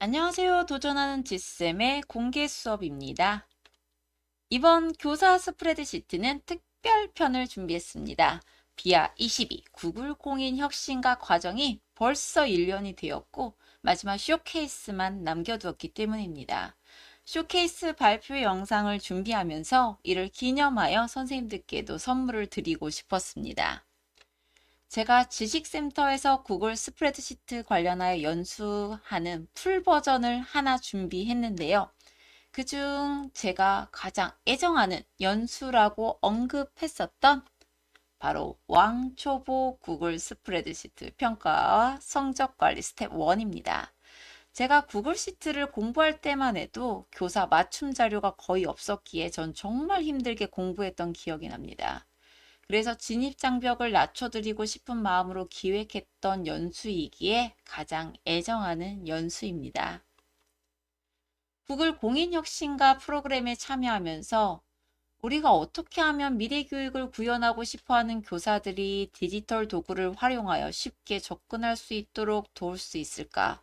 안녕하세요. 도전하는 지쌤의 공개 수업입니다. 이번 교사 스프레드시트는 특별편을 준비했습니다. 비아 22 구글 공인 혁신과 과정이 벌써 1년이 되었고 마지막 쇼케이스만 남겨두었기 때문입니다. 쇼케이스 발표 영상을 준비하면서 이를 기념하여 선생님들께도 선물을 드리고 싶었습니다. 제가 지식센터에서 구글 스프레드시트 관련하여 연수하는 풀 버전을 하나 준비했는데요. 그중 제가 가장 애정하는 연수라고 언급했었던 바로 왕초보 구글 스프레드시트 평가와 성적 관리 스텝 1입니다. 제가 구글 시트를 공부할 때만 해도 교사 맞춤 자료가 거의 없었기에 전 정말 힘들게 공부했던 기억이 납니다. 그래서 진입 장벽을 낮춰드리고 싶은 마음으로 기획했던 연수이기에 가장 애정하는 연수입니다. 구글 공인혁신과 프로그램에 참여하면서 우리가 어떻게 하면 미래 교육을 구현하고 싶어하는 교사들이 디지털 도구를 활용하여 쉽게 접근할 수 있도록 도울 수 있을까?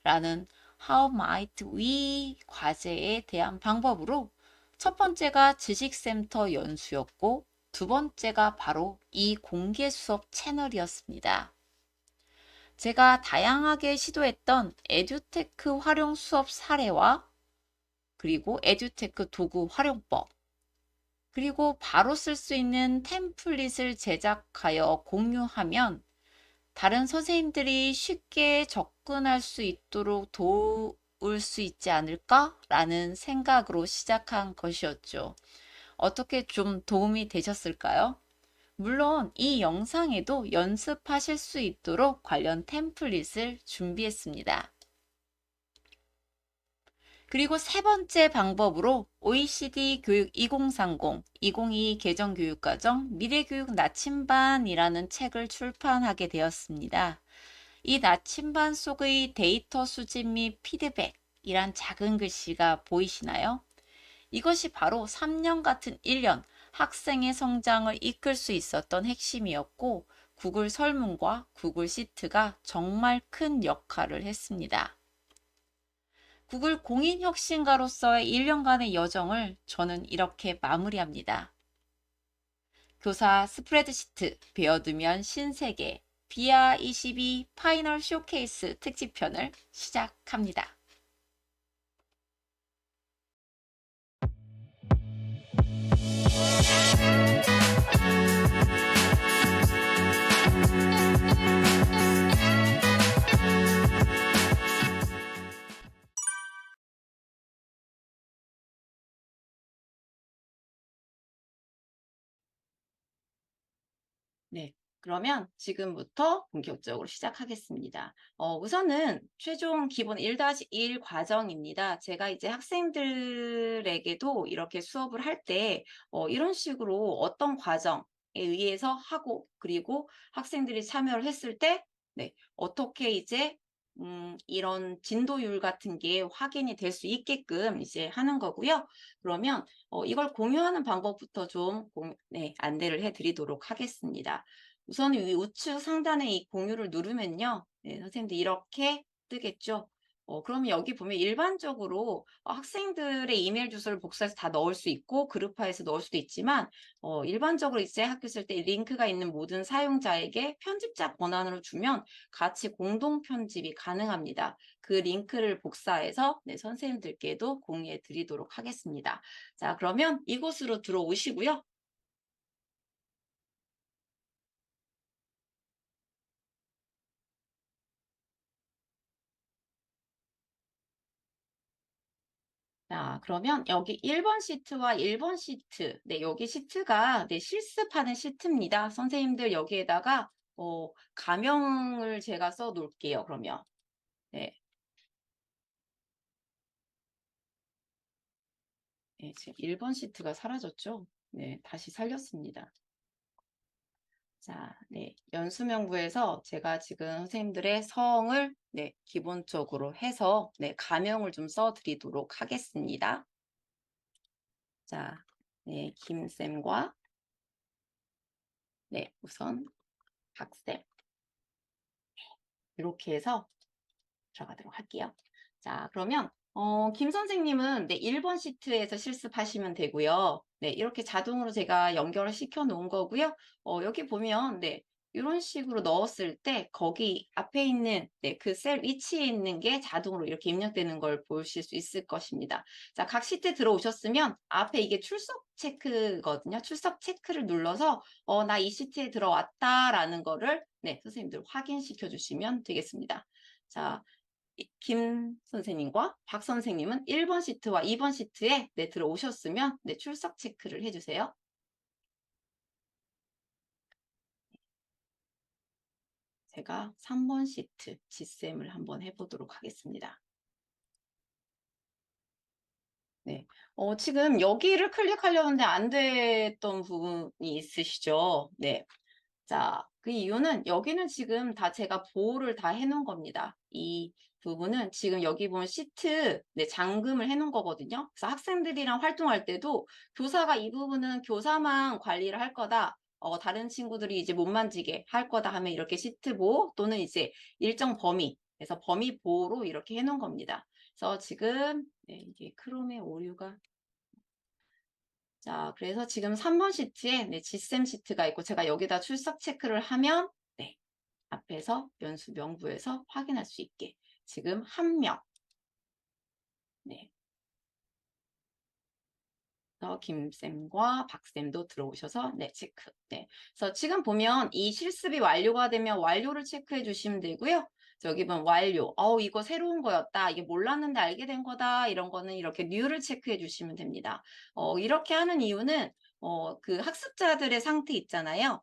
라는 How might we 과제에 대한 방법으로 첫 번째가 지식센터 연수였고 두 번째가 바로 이 공개 수업 채널이었습니다. 제가 다양하게 시도했던 에듀테크 활용 수업 사례와 그리고 에듀테크 도구 활용법, 그리고 바로 쓸 수 있는 템플릿을 제작하여 공유하면 다른 선생님들이 쉽게 접근할 수 있도록 도울 수 있지 않을까라는 생각으로 시작한 것이었죠. 어떻게 좀 도움이 되셨을까요? 물론 이 영상에도 연습하실 수 있도록 관련 템플릿을 준비했습니다. 그리고 세 번째 방법으로 OECD 교육 2030, 2022 개정교육과정 미래교육 나침반이라는 책을 출판하게 되었습니다. 이 나침반 속의 데이터 수집 및 피드백이란 작은 글씨가 보이시나요? 이것이 바로 3년 같은 1년 학생의 성장을 이끌 수 있었던 핵심이었고 구글 설문과 구글 시트가 정말 큰 역할을 했습니다. 구글 공인혁신가로서의 1년간의 여정을 저는 이렇게 마무리합니다. 교사 스프레드시트 배워두면 신세계 비아 22 파이널 쇼케이스 특집편을 시작합니다. 네, 그러면 지금부터 본격적으로 시작하겠습니다. 우선은 최종 기본 1-1 과정입니다. 제가 이제 학생들에게도 이렇게 수업을 할 때 이런 식으로 어떤 과정에 의해서 하고 그리고 학생들이 참여를 했을 때 네, 어떻게 이제 이런 진도율 같은 게 확인이 될 수 있게끔 이제 하는 거고요. 그러면 이걸 공유하는 방법부터 좀 안내를 해 드리도록 하겠습니다. 우선 이 우측 상단에 이 공유를 누르면요. 네, 선생님들 이렇게 뜨겠죠. 그러면 여기 보면 일반적으로 학생들의 이메일 주소를 복사해서 다 넣을 수 있고 그룹화해서 넣을 수도 있지만 일반적으로 이제 학교 쓸 때 링크가 있는 모든 사용자에게 편집자 권한으로 주면 같이 공동 편집이 가능합니다. 그 링크를 복사해서 네, 선생님들께도 공유해 드리도록 하겠습니다. 자, 그러면 이곳으로 들어오시고요. 자, 그러면 여기 1번 시트와 1번 시트, 네, 여기 시트가 네, 실습하는 시트입니다. 선생님들 여기에다가 가명을 제가 써 놓을게요, 그러면. 네, 네, 지금 1번 시트가 사라졌죠? 네, 다시 살렸습니다. 자, 네, 연수명부에서 제가 지금 선생님들의 성을 네, 기본적으로 해서 네, 가명을 좀 써드리도록 하겠습니다. 자, 네, 김쌤과 네, 우선 박쌤 이렇게 해서 들어가도록 할게요. 자, 그러면 김 선생님은 네, 1번 시트에서 실습하시면 되고요. 네, 이렇게 자동으로 제가 연결을 시켜 놓은 거고요. 여기 보면 네, 이런 식으로 넣었을 때 거기 앞에 있는 네, 그 셀 위치에 있는 게 자동으로 이렇게 입력되는 걸 보실 수 있을 것입니다. 자, 각 시트 들어오셨으면 앞에 이게 출석 체크거든요. 출석 체크를 눌러서 나 이 시트에 들어왔다라는 거를 네, 선생님들 확인시켜 주시면 되겠습니다. 자, 김 선생님과 박 선생님은 1번 시트와 2번 시트에 네, 들어오셨으면 네, 출석 체크를 해주세요. 제가 3번 시트 지쌤을 한번 해보도록 하겠습니다. 네. 지금 여기를 클릭하려는데 안 됐던 부분이 있으시죠? 네. 자, 그 이유는 여기는 지금 다 제가 보호를 다 해놓은 겁니다. 이 부분은 지금 여기 보면 시트 네, 잠금을 해놓은 거거든요. 그래서 학생들이랑 활동할 때도 교사가 이 부분은 교사만 관리를 할 거다. 다른 친구들이 이제 못 만지게 할 거다 하면 이렇게 시트 보호 또는 이제 일정 범위, 그래서 범위 보호로 이렇게 해놓은 겁니다. 그래서 지금 네, 이게 크롬의 오류가 자, 그래서 지금 3번 시트에 네, 지쌤 시트가 있고 제가 여기다 출석 체크를 하면 네, 앞에서 연수 명부에서 확인할 수 있게 지금 한 명, 네, 김쌤과 박쌤도 들어오셔서 네, 체크. 네. 그래서 지금 보면 이 실습이 완료가 되면 완료를 체크해 주시면 되고요. 저기 보면 완료. 이거 새로운 거였다. 이게 몰랐는데 알게 된 거다. 이런 거는 이렇게 뉴를 체크해 주시면 됩니다. 이렇게 하는 이유는 그 학습자들의 상태 있잖아요.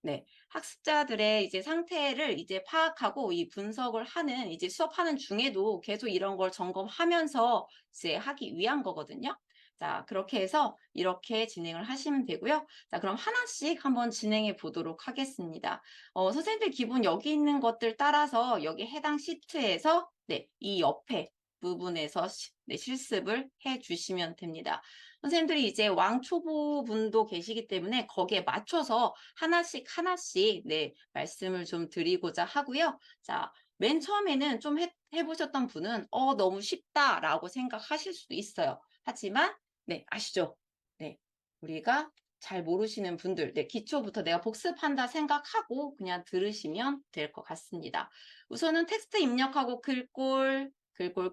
네, 학습자들의 이제 상태를 이제 파악하고 이 분석을 하는 이제 수업하는 중에도 계속 이런 걸 점검하면서 이제 하기 위한 거거든요. 자, 그렇게 해서 이렇게 진행을 하시면 되고요. 자, 그럼 하나씩 한번 진행해 보도록 하겠습니다. 선생님들 기본 여기 있는 것들 따라서 여기 해당 시트에서 네, 이 옆에 부분에서 네, 실습을 해 주시면 됩니다. 선생님들이 이제 왕초보 분도 계시기 때문에 거기에 맞춰서 하나씩 하나씩 네, 말씀을 좀 드리고자 하고요. 자, 맨 처음에는 좀 해보셨던 분은 너무 쉽다라고 생각하실 수도 있어요. 하지만 네, 아시죠? 네, 우리가 잘 모르시는 분들, 네, 기초부터 내가 복습한다 생각하고 그냥 들으시면 될 것 같습니다. 우선은 텍스트 입력하고 글꼴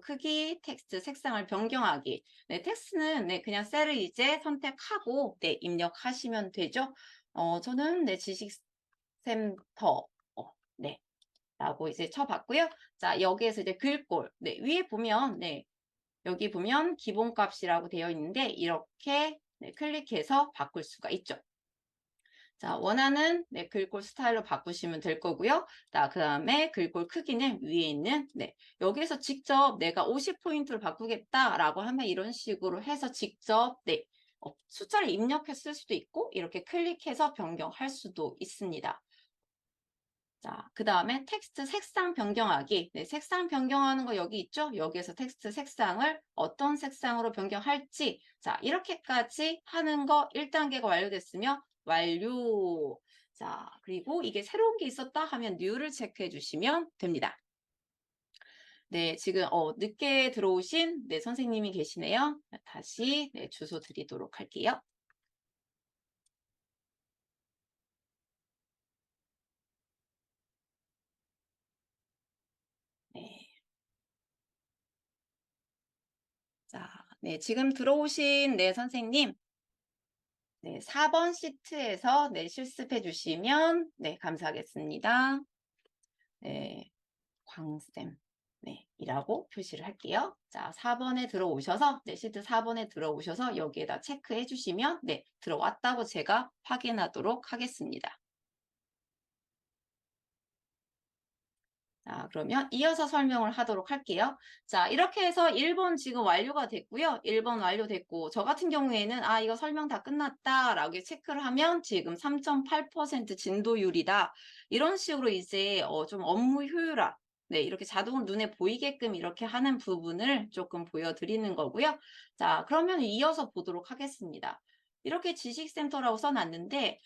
크기, 텍스트 색상을 변경하기. 네, 텍스트는 네, 그냥 셀을 이제 선택하고 네, 입력하시면 되죠. 저는 네, 지식센터 네, 라고 이제 쳐봤고요. 자, 여기에서 이제 글꼴 네, 위에 보면 네, 여기 보면 기본값이라고 되어 있는데 이렇게 네, 클릭해서 바꿀 수가 있죠. 자, 원하는 네, 글꼴 스타일로 바꾸시면 될 거고요. 자, 그 다음에 글꼴 크기는 위에 있는 네, 여기에서 직접 내가 50포인트를 바꾸겠다라고 하면 이런 식으로 해서 직접 네, 숫자를 입력했을 수도 있고 이렇게 클릭해서 변경할 수도 있습니다. 자, 그 다음에 텍스트 색상 변경하기. 네, 색상 변경하는 거 여기 있죠? 여기에서 텍스트 색상을 어떤 색상으로 변경할지. 자, 이렇게까지 하는 거 1단계가 완료됐으면 완료. 자, 그리고 이게 새로운 게 있었다 하면 new를 체크해 주시면 됩니다. 네, 지금 늦게 들어오신 네, 선생님이 계시네요. 다시 네, 주소 드리도록 할게요. 네. 자, 네, 지금 들어오신 네, 선생님. 네, 4번 시트에서 네, 실습해 주시면 네, 감사하겠습니다. 네, 광쌤. 네, 이라고 표시를 할게요. 자, 4번에 들어오셔서, 네, 시트 4번에 들어오셔서 여기에다 체크해 주시면, 네, 들어왔다고 제가 확인하도록 하겠습니다. 자, 그러면 이어서 설명을 하도록 할게요. 자, 이렇게 해서 1번 지금 완료가 됐고요. 1번 완료됐고, 저 같은 경우에는, 이거 설명 다 끝났다라고 체크를 하면 지금 3.8% 진도율이다. 이런 식으로 이제 좀 업무 효율화, 네, 이렇게 자동으로 눈에 보이게끔 이렇게 하는 부분을 조금 보여드리는 거고요. 자, 그러면 이어서 보도록 하겠습니다. 이렇게 지식센터라고 써놨는데,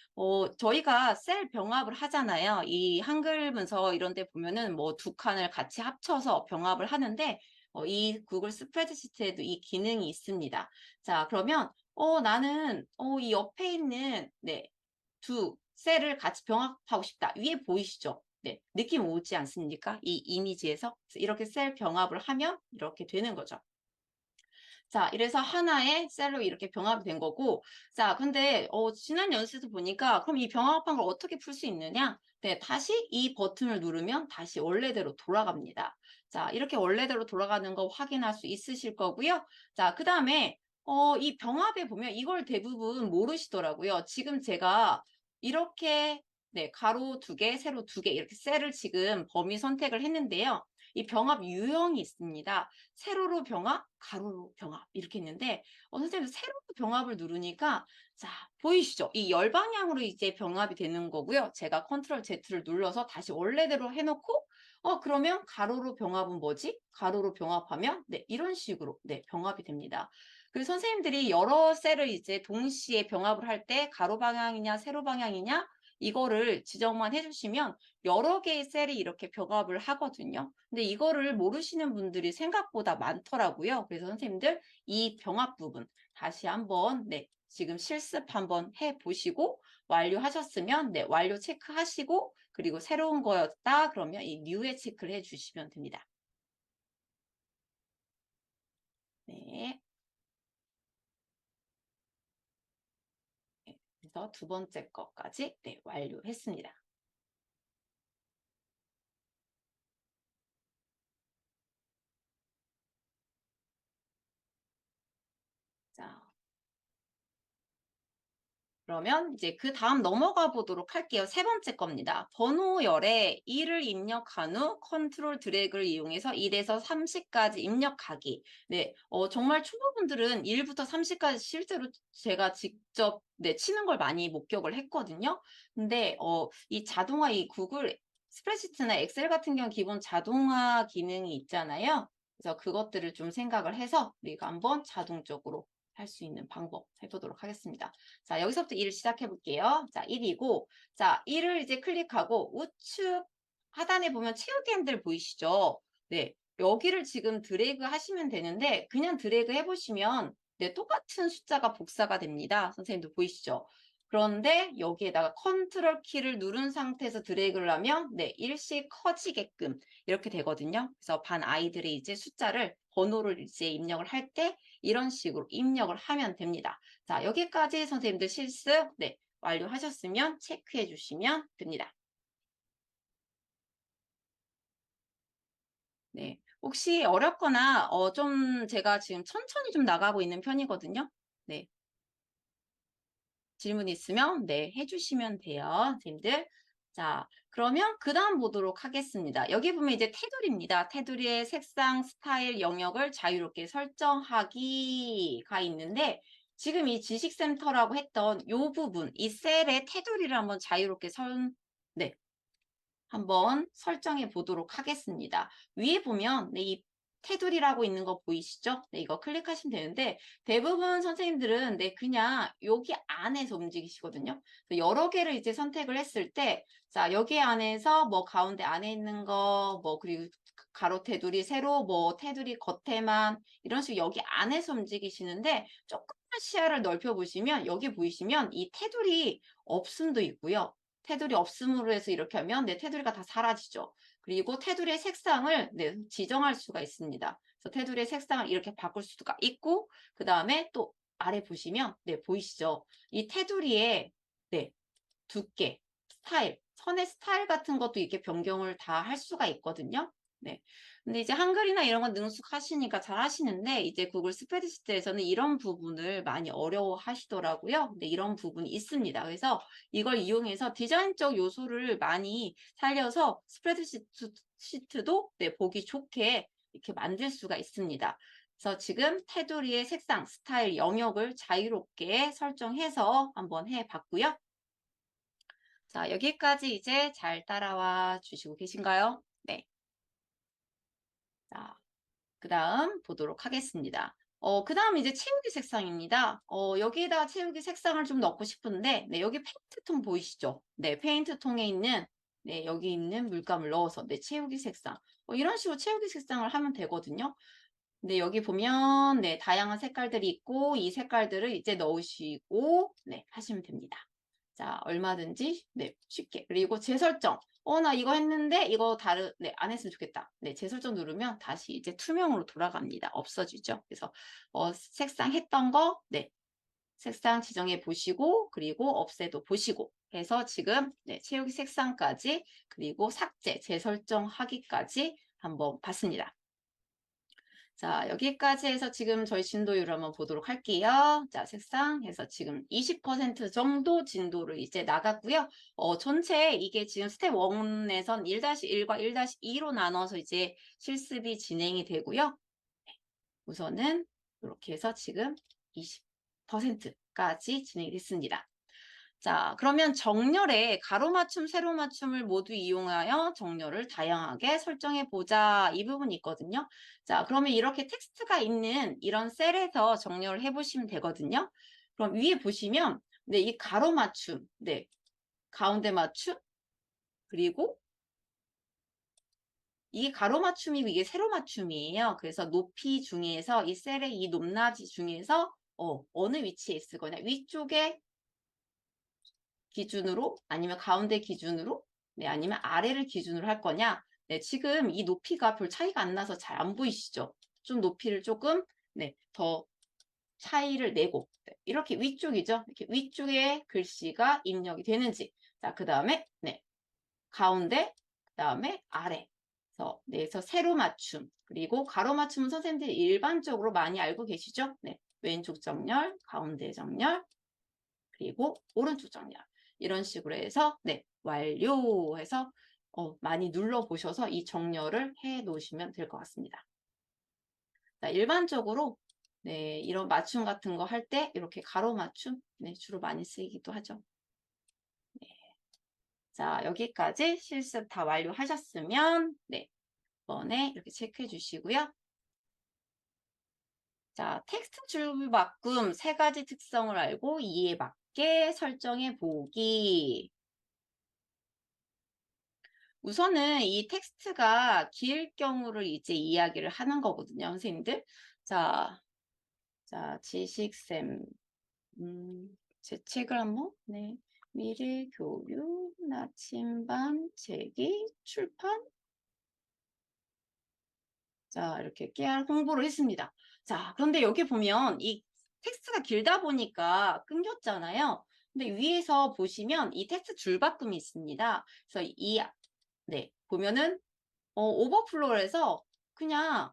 저희가 셀 병합을 하잖아요. 이 한글 문서 이런 데 보면은 뭐 두 칸을 같이 합쳐서 병합을 하는데, 이 구글 스프레드시트에도 이 기능이 있습니다. 자, 그러면 나는 이 옆에 있는 두 셀을 같이 병합하고 싶다. 위에 보이시죠? 네, 느낌 오지 않습니까? 이 이미지에서 이렇게 셀 병합을 하면 이렇게 되는 거죠. 자, 이래서 하나의 셀로 이렇게 병합이 된 거고, 자, 근데 지난 연습에서 보니까 그럼 이 병합한 걸 어떻게 풀 수 있느냐? 네, 다시 이 버튼을 누르면 다시 원래대로 돌아갑니다. 자, 이렇게 원래대로 돌아가는 거 확인할 수 있으실 거고요. 자, 그 다음에 이 병합에 보면 이걸 대부분 모르시더라고요. 지금 제가 이렇게 가로 두 개, 세로 두 개 이렇게 셀을 지금 범위 선택을 했는데요. 이 병합 유형이 있습니다. 세로로 병합, 가로로 병합 이렇게 있는데 선생님 세로로 병합을 누르니까 자 보이시죠? 이 열방향으로 이제 병합이 되는 거고요. 제가 컨트롤 Z를 눌러서 다시 원래대로 해놓고 그러면 가로로 병합은 뭐지? 가로로 병합하면 이런 식으로 병합이 됩니다. 그래서 선생님들이 여러 셀을 이제 동시에 병합을 할 때 가로 방향이냐 세로 방향이냐 이거를 지정만 해주시면 여러 개의 셀이 이렇게 병합을 하거든요. 근데 이거를 모르시는 분들이 생각보다 많더라고요. 그래서 선생님들 이 병합 부분 다시 한번 지금 실습 한번 해보시고 완료하셨으면 완료 체크하시고 그리고 새로운 거였다 그러면 이 뉴에 체크를 해주시면 됩니다. 네. 그래서 두 번째 거까지 완료했습니다. 자, 그러면 이제 그 다음 넘어가 보도록 할게요. 세 번째 겁니다. 번호열에 1을 입력한 후 컨트롤 드래그를 이용해서 1에서 30까지 입력하기. 네, 정말 초보분들은 1부터 30까지 실제로 제가 직접 치는 걸 많이 목격을 했거든요. 근데 이 자동화 이 구글 스프레드시트나 엑셀 같은 경우 기본 자동화 기능이 있잖아요. 그래서 그것들을 좀 생각을 해서 우리가 한번 자동적으로 할 수 있는 방법 해보도록 하겠습니다. 자, 여기서부터 1을 시작해 볼게요. 자, 1이고, 자, 1을 이제 클릭하고 우측 하단에 보면 채우기 핸들 보이시죠? 네, 여기를 지금 드래그 하시면 되는데 그냥 드래그 해보시면 똑같은 숫자가 복사가 됩니다. 선생님도 보이시죠? 그런데 여기에다가 컨트롤 키를 누른 상태에서 드래그를 하면 일씩 커지게끔 이렇게 되거든요. 그래서 반 아이들의 이제 숫자를 번호를 이제 입력을 할 때 이런 식으로 입력을 하면 됩니다. 자, 여기까지 선생님들 실습 완료하셨으면 체크해 주시면 됩니다. 네. 혹시 어렵거나 좀 제가 지금 천천히 좀 나가고 있는 편이거든요. 네. 질문 있으면 해주시면 돼요, 선생님들. 자, 그러면 그 다음 보도록 하겠습니다. 여기 보면 이제 테두리입니다. 테두리의 색상, 스타일, 영역을 자유롭게 설정하기가 있는데 지금 이 지식센터라고 했던 이 부분, 이 셀의 테두리를 한번 자유롭게 한번 설정해 보도록 하겠습니다. 위에 보면 이 테두리라고 있는 거 보이시죠? 이거 클릭하시면 되는데 대부분 선생님들은 그냥 여기 안에서 움직이시거든요. 여러 개를 이제 선택을 했을 때 자, 여기 안에서 뭐 가운데 안에 있는 거 뭐 그리고 가로 테두리, 세로 뭐 테두리 겉에만 이런 식으로 여기 안에서 움직이시는데 조금만 시야를 넓혀 보시면 여기 보이시면 이 테두리 없음도 있고요. 테두리 없음으로 해서 이렇게 하면 테두리가 다 사라지죠. 그리고 테두리의 색상을 지정할 수가 있습니다. 그래서 테두리의 색상을 이렇게 바꿀 수가 있고 그 다음에 또 아래 보시면 보이시죠? 이 테두리의 두께, 스타일, 선의 스타일 같은 것도 이렇게 변경을 다 할 수가 있거든요. 네. 근데 이제 한글이나 이런 건 능숙하시니까 잘 하시는데 이제 구글 스프레드시트에서는 이런 부분을 많이 어려워 하시더라고요. 근데 이런 부분이 있습니다. 그래서 이걸 이용해서 디자인적 요소를 많이 살려서 스프레드시트도 보기 좋게 이렇게 만들 수가 있습니다. 그래서 지금 테두리의 색상, 스타일, 영역을 자유롭게 설정해서 한번 해봤고요. 자, 여기까지 이제 잘 따라와 주시고 계신가요? 네. 자, 그 다음 보도록 하겠습니다. 그 다음 이제 채우기 색상입니다. 여기에다가 채우기 색상을 좀 넣고 싶은데, 여기 페인트통 보이시죠? 페인트통에 있는, 여기 있는 물감을 넣어서, 채우기 색상. 이런 식으로 채우기 색상을 하면 되거든요. 근데 여기 보면 네, 다양한 색깔들이 있고 이 색깔들을 이제 넣으시고 네, 하시면 됩니다. 자, 얼마든지 네, 쉽게. 그리고 재설정. 나 이거 했는데 이거 네, 안 했으면 좋겠다. 네, 재설정 누르면 다시 이제 투명으로 돌아갑니다. 없어지죠. 그래서 색상 했던 거 네, 색상 지정해 보시고 그리고 없애도 보시고 해서 지금 네, 채우기 색상까지 그리고 삭제, 재설정하기까지 한번 봤습니다. 자, 여기까지 해서 지금 저희 진도율을 한번 보도록 할게요. 자, 색상 해서 지금 20% 정도 진도를 이제 나갔고요. 전체 이게 지금 스텝 1에선 1-1과 1-2로 나눠서 이제 실습이 진행이 되고요. 우선은 이렇게 해서 지금 20%까지 진행이 됐습니다. 자, 그러면 정렬에 가로맞춤, 세로맞춤을 모두 이용하여 정렬을 다양하게 설정해 보자. 이 부분이 있거든요. 자, 그러면 이렇게 텍스트가 있는 이런 셀에서 정렬을 해 보시면 되거든요. 그럼 위에 보시면 네, 이 가로맞춤, 네, 가운데 맞춤, 그리고 이게 가로맞춤이고 이게 세로맞춤이에요. 그래서 높이 중에서 이 셀의 이 높낮이 중에서 어느 위치에 있을 거냐. 위쪽에 기준으로 아니면 가운데 기준으로 네, 아니면 아래를 기준으로 할 거냐. 네, 지금 이 높이가 별 차이가 안 나서 잘 안 보이시죠? 좀 높이를 조금 네, 더 차이를 내고 네, 이렇게 위쪽이죠. 이렇게 위쪽에 글씨가 입력이 되는지. 자, 그 다음에 네, 가운데 그 다음에 아래. 그래서 세로 맞춤 그리고 가로 맞춤은 선생님들이 일반적으로 많이 알고 계시죠? 네, 왼쪽 정렬, 가운데 정렬, 그리고 오른쪽 정렬 이런 식으로 해서 네 완료해서 많이 눌러 보셔서 이 정렬을 해 놓으시면 될 것 같습니다. 자, 일반적으로 네 이런 맞춤 같은 거 할 때 이렇게 가로 맞춤 네 주로 많이 쓰이기도 하죠. 네. 자, 여기까지 실습 다 완료하셨으면 네 이번에 이렇게 체크해 주시고요. 자, 텍스트 줄 바꿈 세 가지 특성을 알고 이에 맞게 설정해 보기. 우선은 이 텍스트가 길 경우를 이제 이야기를 하는 거거든요, 선생님들. 자, 지식쌤, 제 책을 한번, 네. 미래교육, 나침반, 책이, 출판. 자, 이렇게 깨알 홍보를 했습니다. 자, 그런데 여기 보면 이 텍스트가 길다 보니까 끊겼잖아요. 근데 위에서 보시면 이 텍스트 줄바꿈이 있습니다. 그래서 네, 보면은 오버플로우를 해서 그냥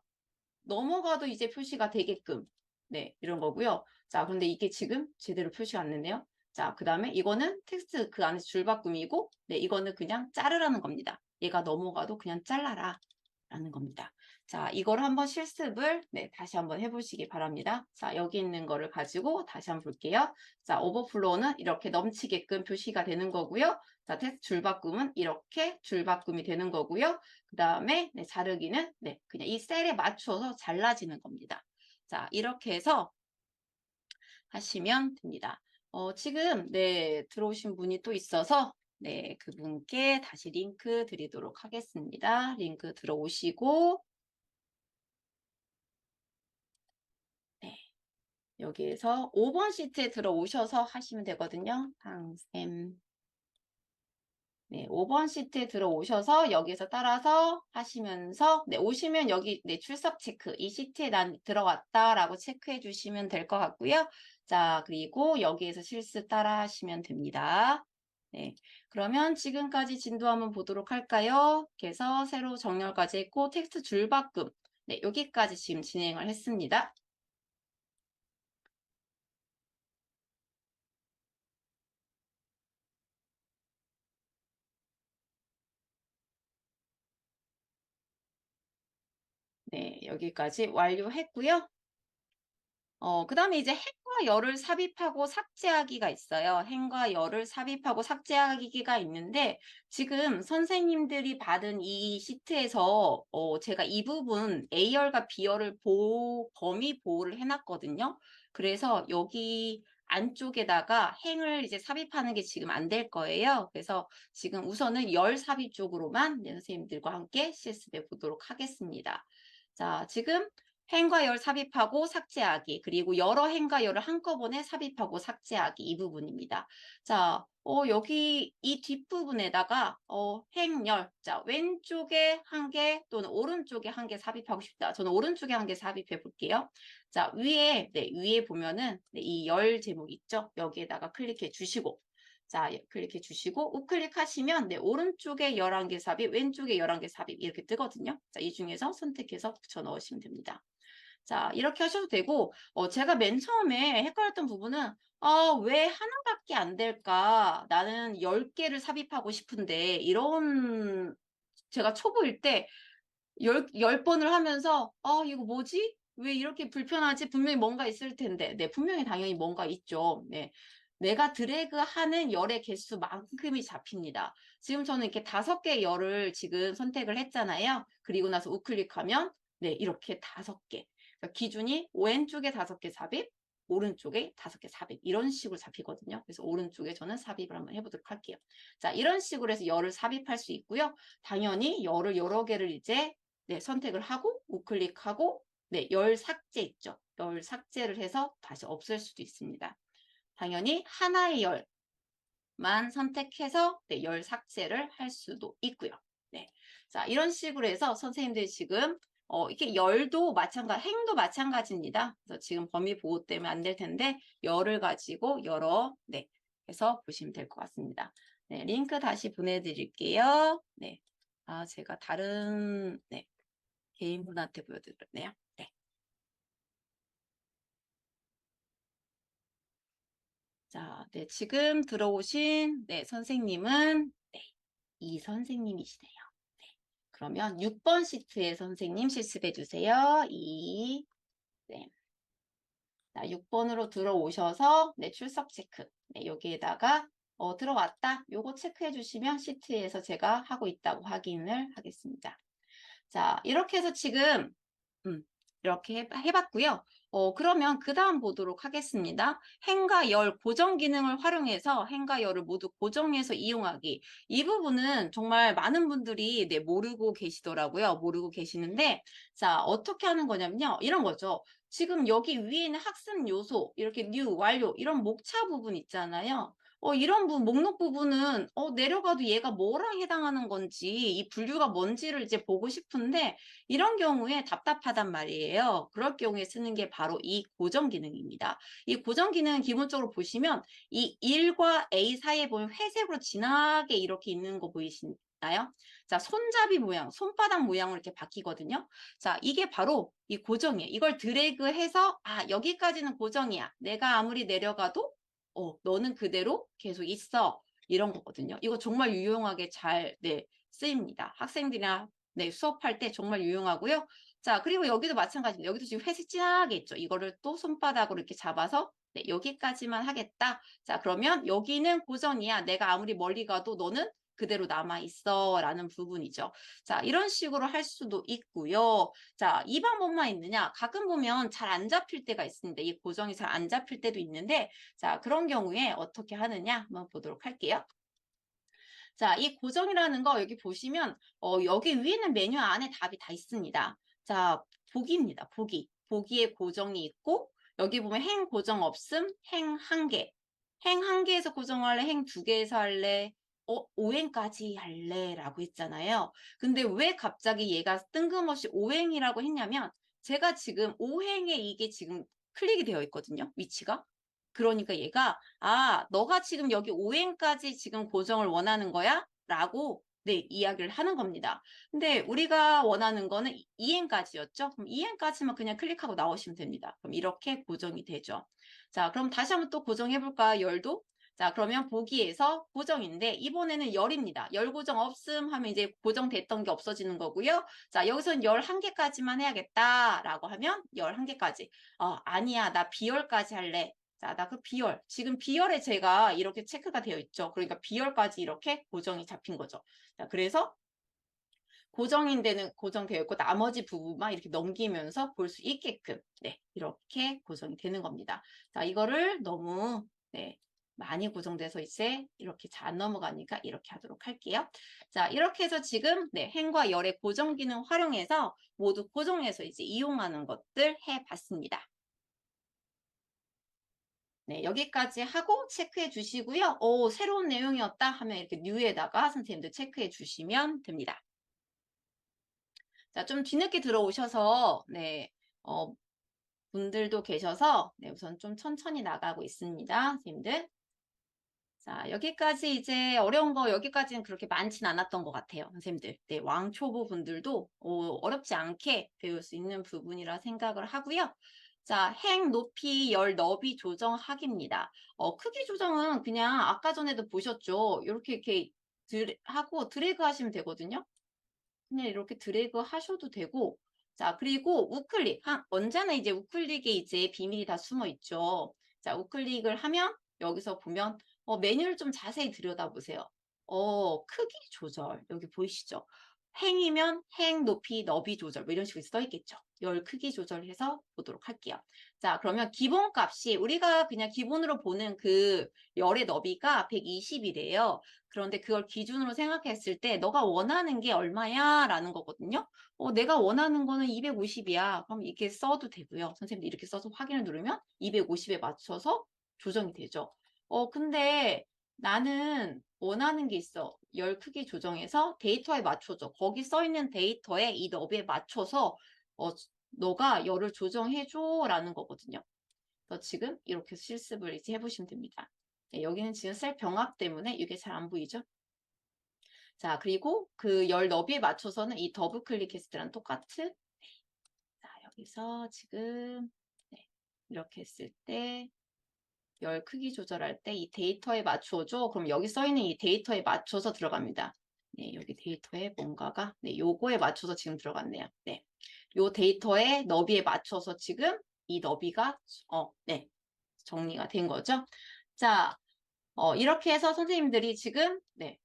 넘어가도 이제 표시가 되게끔 네 이런 거고요. 자, 그런데 이게 지금 제대로 표시가 안 되네요. 자, 그 다음에 이거는 텍스트 그 안에서 줄바꿈이고 네 이거는 그냥 자르라는 겁니다. 얘가 넘어가도 그냥 잘라라 라는 겁니다. 자, 이걸 한번 실습을 네 다시 한번 해보시기 바랍니다. 자, 여기 있는 거를 가지고 다시 한번 볼게요. 자, 오버플로우는 이렇게 넘치게끔 표시가 되는 거고요. 자, 텍스트 줄바꿈은 이렇게 줄바꿈이 되는 거고요. 그 다음에 네, 자르기는 네, 그냥 이 셀에 맞춰서 잘라지는 겁니다. 자, 이렇게 해서 하시면 됩니다. 지금 네, 들어오신 분이 또 있어서 네, 그분께 다시 링크 드리도록 하겠습니다. 링크 들어오시고 네, 여기에서 5번 시트에 들어오셔서 하시면 되거든요. 강쌤. 네, 5번 시트에 들어오셔서 여기서 따라서 하시면서 네, 오시면 여기 네, 출석 체크 이 시트에 난 들어왔다라고 체크해 주시면 될 것 같고요. 자, 그리고 여기에서 실습 따라 하시면 됩니다. 네, 그러면 지금까지 진도 한번 보도록 할까요? 그래서 새로 정렬까지 했고 텍스트 줄바꿈 네, 여기까지 지금 진행을 했습니다. 네, 여기까지 완료했고요. 그 다음에 이제 행과 열을 삽입하고 삭제하기가 있어요. 행과 열을 삽입하고 삭제하기가 있는데 지금 선생님들이 받은 이 시트에서 제가 이 부분 A열과 B열을 범위 보호를 해놨거든요. 그래서 여기 안쪽에다가 행을 이제 삽입하는 게 지금 안 될 거예요. 그래서 지금 우선은 열 삽입 쪽으로만 네, 선생님들과 함께 실습해 보도록 하겠습니다. 자, 지금 행과 열 삽입하고 삭제하기, 그리고 여러 행과 열을 한꺼번에 삽입하고 삭제하기 이 부분입니다. 자, 여기 이 뒷부분에다가 행열, 자, 왼쪽에 한 개 또는 오른쪽에 한 개 삽입하고 싶다. 저는 오른쪽에 한 개 삽입해 볼게요. 자, 위에 보면은 이 열 제목 있죠? 여기에다가 클릭해 주시고, 자, 클릭해 주시고, 우클릭하시면 오른쪽에 11개 삽입, 왼쪽에 11개 삽입 이렇게 뜨거든요. 자, 이 중에서 선택해서 붙여 넣으시면 됩니다. 자, 이렇게 하셔도 되고, 제가 맨 처음에 헷갈렸던 부분은, 왜 하나밖에 안 될까? 나는 10개를 삽입하고 싶은데, 제가 초보일 때, 열 번을 하면서, 이거 뭐지? 왜 이렇게 불편하지? 분명히 뭔가 있을 텐데. 네, 분명히 당연히 뭔가 있죠. 네. 내가 드래그 하는 열의 개수만큼이 잡힙니다. 지금 저는 이렇게 5개의 열을 지금 선택을 했잖아요. 그리고 나서 우클릭하면, 네, 이렇게 5개. 그러니까 기준이 왼쪽에 5개 삽입, 오른쪽에 5개 삽입. 이런 식으로 잡히거든요. 그래서 오른쪽에 저는 삽입을 한번 해보도록 할게요. 자, 이런 식으로 해서 열을 삽입할 수 있고요. 당연히 열을 여러 개를 이제 네, 선택을 하고 우클릭하고 네, 열 삭제 있죠. 열 삭제를 해서 다시 없앨 수도 있습니다. 당연히 하나의 열만 선택해서 네, 열 삭제를 할 수도 있고요. 네. 자, 이런 식으로 해서 선생님들이 지금 이렇게 열도 행도 마찬가지입니다. 그래서 지금 범위 보호 때문에 안 될 텐데 열을 가지고 네, 해서 보시면 될 것 같습니다. 네, 링크 다시 보내드릴게요. 네. 제가 다른 네, 개인분한테 보여드렸네요. 네. 자, 네, 지금 들어오신 네, 선생님은 네, 이 선생님이시네요. 네. 그러면 6번 시트에 선생님 실습해 주세요. 네. 자, 6번으로 들어오셔서 네, 출석 체크. 네, 여기에다가 들어왔다. 요거 체크해 주시면 시트에서 제가 하고 있다고 확인을 하겠습니다. 자, 이렇게 해서 지금 음, 이렇게 해봤고요. 그러면 그 다음 보도록 하겠습니다. 행과 열 고정 기능을 활용해서 행과 열을 모두 고정해서 이용하기. 이 부분은 정말 많은 분들이 네, 모르고 계시더라고요. 모르고 계시는데, 자, 어떻게 하는 거냐면요. 이런 거죠. 지금 여기 위에 있는 학습 요소, 이렇게 new, 완료, 이런 목차 부분 있잖아요. 이런 목록 부분은 내려가도 얘가 뭐랑 해당하는 건지 이 분류가 뭔지를 이제 보고 싶은데 이런 경우에 답답하단 말이에요. 그럴 경우에 쓰는 게 바로 이 고정 기능입니다. 이 고정 기능은 기본적으로 보시면 이 1과 A 사이에 보면 회색으로 진하게 이렇게 있는 거 보이시나요? 자, 손잡이 모양, 손바닥 모양으로 이렇게 바뀌거든요. 자, 이게 바로 이 고정이에요. 이걸 드래그해서 여기까지는 고정이야. 내가 아무리 내려가도 너는 그대로 계속 있어. 이런 거거든요. 이거 정말 유용하게 잘 네, 쓰입니다. 학생들이나 네, 수업할 때 정말 유용하고요. 자, 그리고 여기도 마찬가지입니다. 여기도 지금 회색 진하게 있죠. 이거를 또 손바닥으로 이렇게 잡아서 네, 여기까지만 하겠다. 자, 그러면 여기는 고정이야. 내가 아무리 멀리 가도 너는 그대로 남아있어 라는 부분이죠. 자, 이런 식으로 할 수도 있고요. 자, 이 방법만 있느냐? 가끔 보면 잘 안 잡힐 때가 있습니다. 이 고정이 잘 안 잡힐 때도 있는데 자, 그런 경우에 어떻게 하느냐? 한번 보도록 할게요. 자, 이 고정이라는 거 여기 보시면 여기 위에는 메뉴 안에 답이 다 있습니다. 자, 보기입니다. 보기. 보기에 고정이 있고 여기 보면 행 고정 없음, 행 1개. 행 1개에서 고정할래, 행 2개에서 할래, 5행까지 할래 라고 했잖아요. 근데 왜 갑자기 얘가 뜬금없이 5행이라고 했냐면 제가 지금 5행에 이게 지금 클릭이 되어 있거든요. 위치가. 그러니까 얘가 너가 지금 여기 5행까지 지금 고정을 원하는 거야? 라고 네, 이야기를 하는 겁니다. 근데 우리가 원하는 거는 2행까지였죠? 그럼 2행까지만 그냥 클릭하고 나오시면 됩니다. 그럼 이렇게 고정이 되죠. 자, 그럼 다시 한번 또 고정해 볼까요? 열도? 자, 그러면 보기에서 고정인데 이번에는 열입니다. 열 고정 없음 하면 이제 고정됐던 게 없어지는 거고요. 자, 여기서는 11개까지만 해야겠다라고 하면 11개까지. 아니야, 나 비열까지 할래. 자, 나 그 비열. 지금 비열에 제가 이렇게 체크가 되어 있죠. 그러니까 비열까지 이렇게 고정이 잡힌 거죠. 자, 그래서 고정되어 있고 나머지 부분만 이렇게 넘기면서 볼 수 있게끔 네, 이렇게 고정이 되는 겁니다. 자, 이거를 너무 네, 많이 고정돼서 이제 이렇게 잘 안 넘어가니까 이렇게 하도록 할게요. 자, 이렇게 해서 지금 네, 행과 열의 고정 기능 활용해서 모두 고정해서 이제 이용하는 것들 해봤습니다. 네, 여기까지 하고 체크해 주시고요. 오, 새로운 내용이었다 하면 이렇게 뉴에다가 선생님들 체크해 주시면 됩니다. 자, 좀 뒤늦게 들어오셔서 네, 분들도 계셔서 네, 우선 좀 천천히 나가고 있습니다. 선생님들. 자, 여기까지 이제 어려운 거 여기까지는 그렇게 많진 않았던 것 같아요. 선생님들. 네, 왕초보 분들도 어렵지 않게 배울 수 있는 부분이라 생각을 하고요. 자, 행 높이 열 너비 조정하기입니다. 크기 조정은 그냥 아까 전에도 보셨죠? 이렇게 하고 드래그 하시면 되거든요. 그냥 이렇게 드래그 하셔도 되고, 자, 그리고 우클릭. 언제나 이제 우클릭에 이제 비밀이 다 숨어 있죠. 자, 우클릭을 하면 여기서 보면 메뉴를 좀 자세히 들여다보세요. 크기 조절. 여기 보이시죠? 행이면 행 높이 너비 조절. 뭐 이런 식으로 써 있겠죠. 열 크기 조절해서 보도록 할게요. 자, 그러면 기본 값이 우리가 그냥 기본으로 보는 그 열의 너비가 120이래요. 그런데 그걸 기준으로 생각했을 때 너가 원하는 게 얼마야? 라는 거거든요. 내가 원하는 거는 250이야. 그럼 이렇게 써도 되고요. 선생님도 이렇게 써서 확인을 누르면 250에 맞춰서 조정이 되죠. 근데 나는 원하는 게 있어. 열 크기 조정해서 데이터에 맞춰줘. 거기 써 있는 데이터에 이 너비에 맞춰서 너가 열을 조정해줘 라는 거거든요. 그래서 지금 이렇게 실습을 이제 해보시면 됩니다. 네, 여기는 지금 셀 병합 때문에 이게 잘 안 보이죠? 자, 그리고 그 열 너비에 맞춰서는 이 더블 클릭했을 때랑 똑같은 자, 여기서 지금 네, 이렇게 했을 때 열 크기 조절할 때 이 데이터에 맞춰줘. 그럼 여기 써 있는 이 데이터에 맞춰서 들어갑니다. 네, 여기 데이터에 뭔가가 네, 요거에 맞춰서 지금 들어갔네요. 네. 요 데이터의 너비에 맞춰서 지금 이 너비가 네, 정리가 된 거죠. 자, 이렇게 해서 선생님들이 지금 네,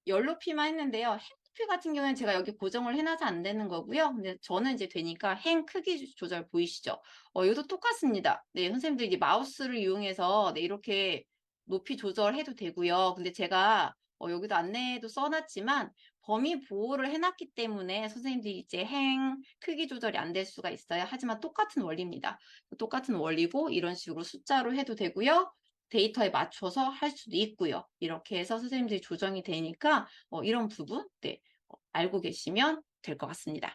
열 높이만 했는데요. 행 높이 같은 경우에는 제가 여기 고정을 해놔서 안 되는 거고요. 근데 저는 이제 되니까 행 크기 조절 보이시죠? 이것도 똑같습니다. 네, 선생님들 이제 마우스를 이용해서 네, 이렇게 높이 조절해도 되고요. 근데 제가 여기도 안내에도 써놨지만 범위 보호를 해놨기 때문에 선생님들이 이제 행 크기 조절이 안 될 수가 있어요. 하지만 똑같은 원리입니다. 똑같은 원리고 이런 식으로 숫자로 해도 되고요. 데이터에 맞춰서 할 수도 있고요. 이렇게 해서 선생님들이 조정이 되니까 이런 부분 네, 알고 계시면 될 것 같습니다.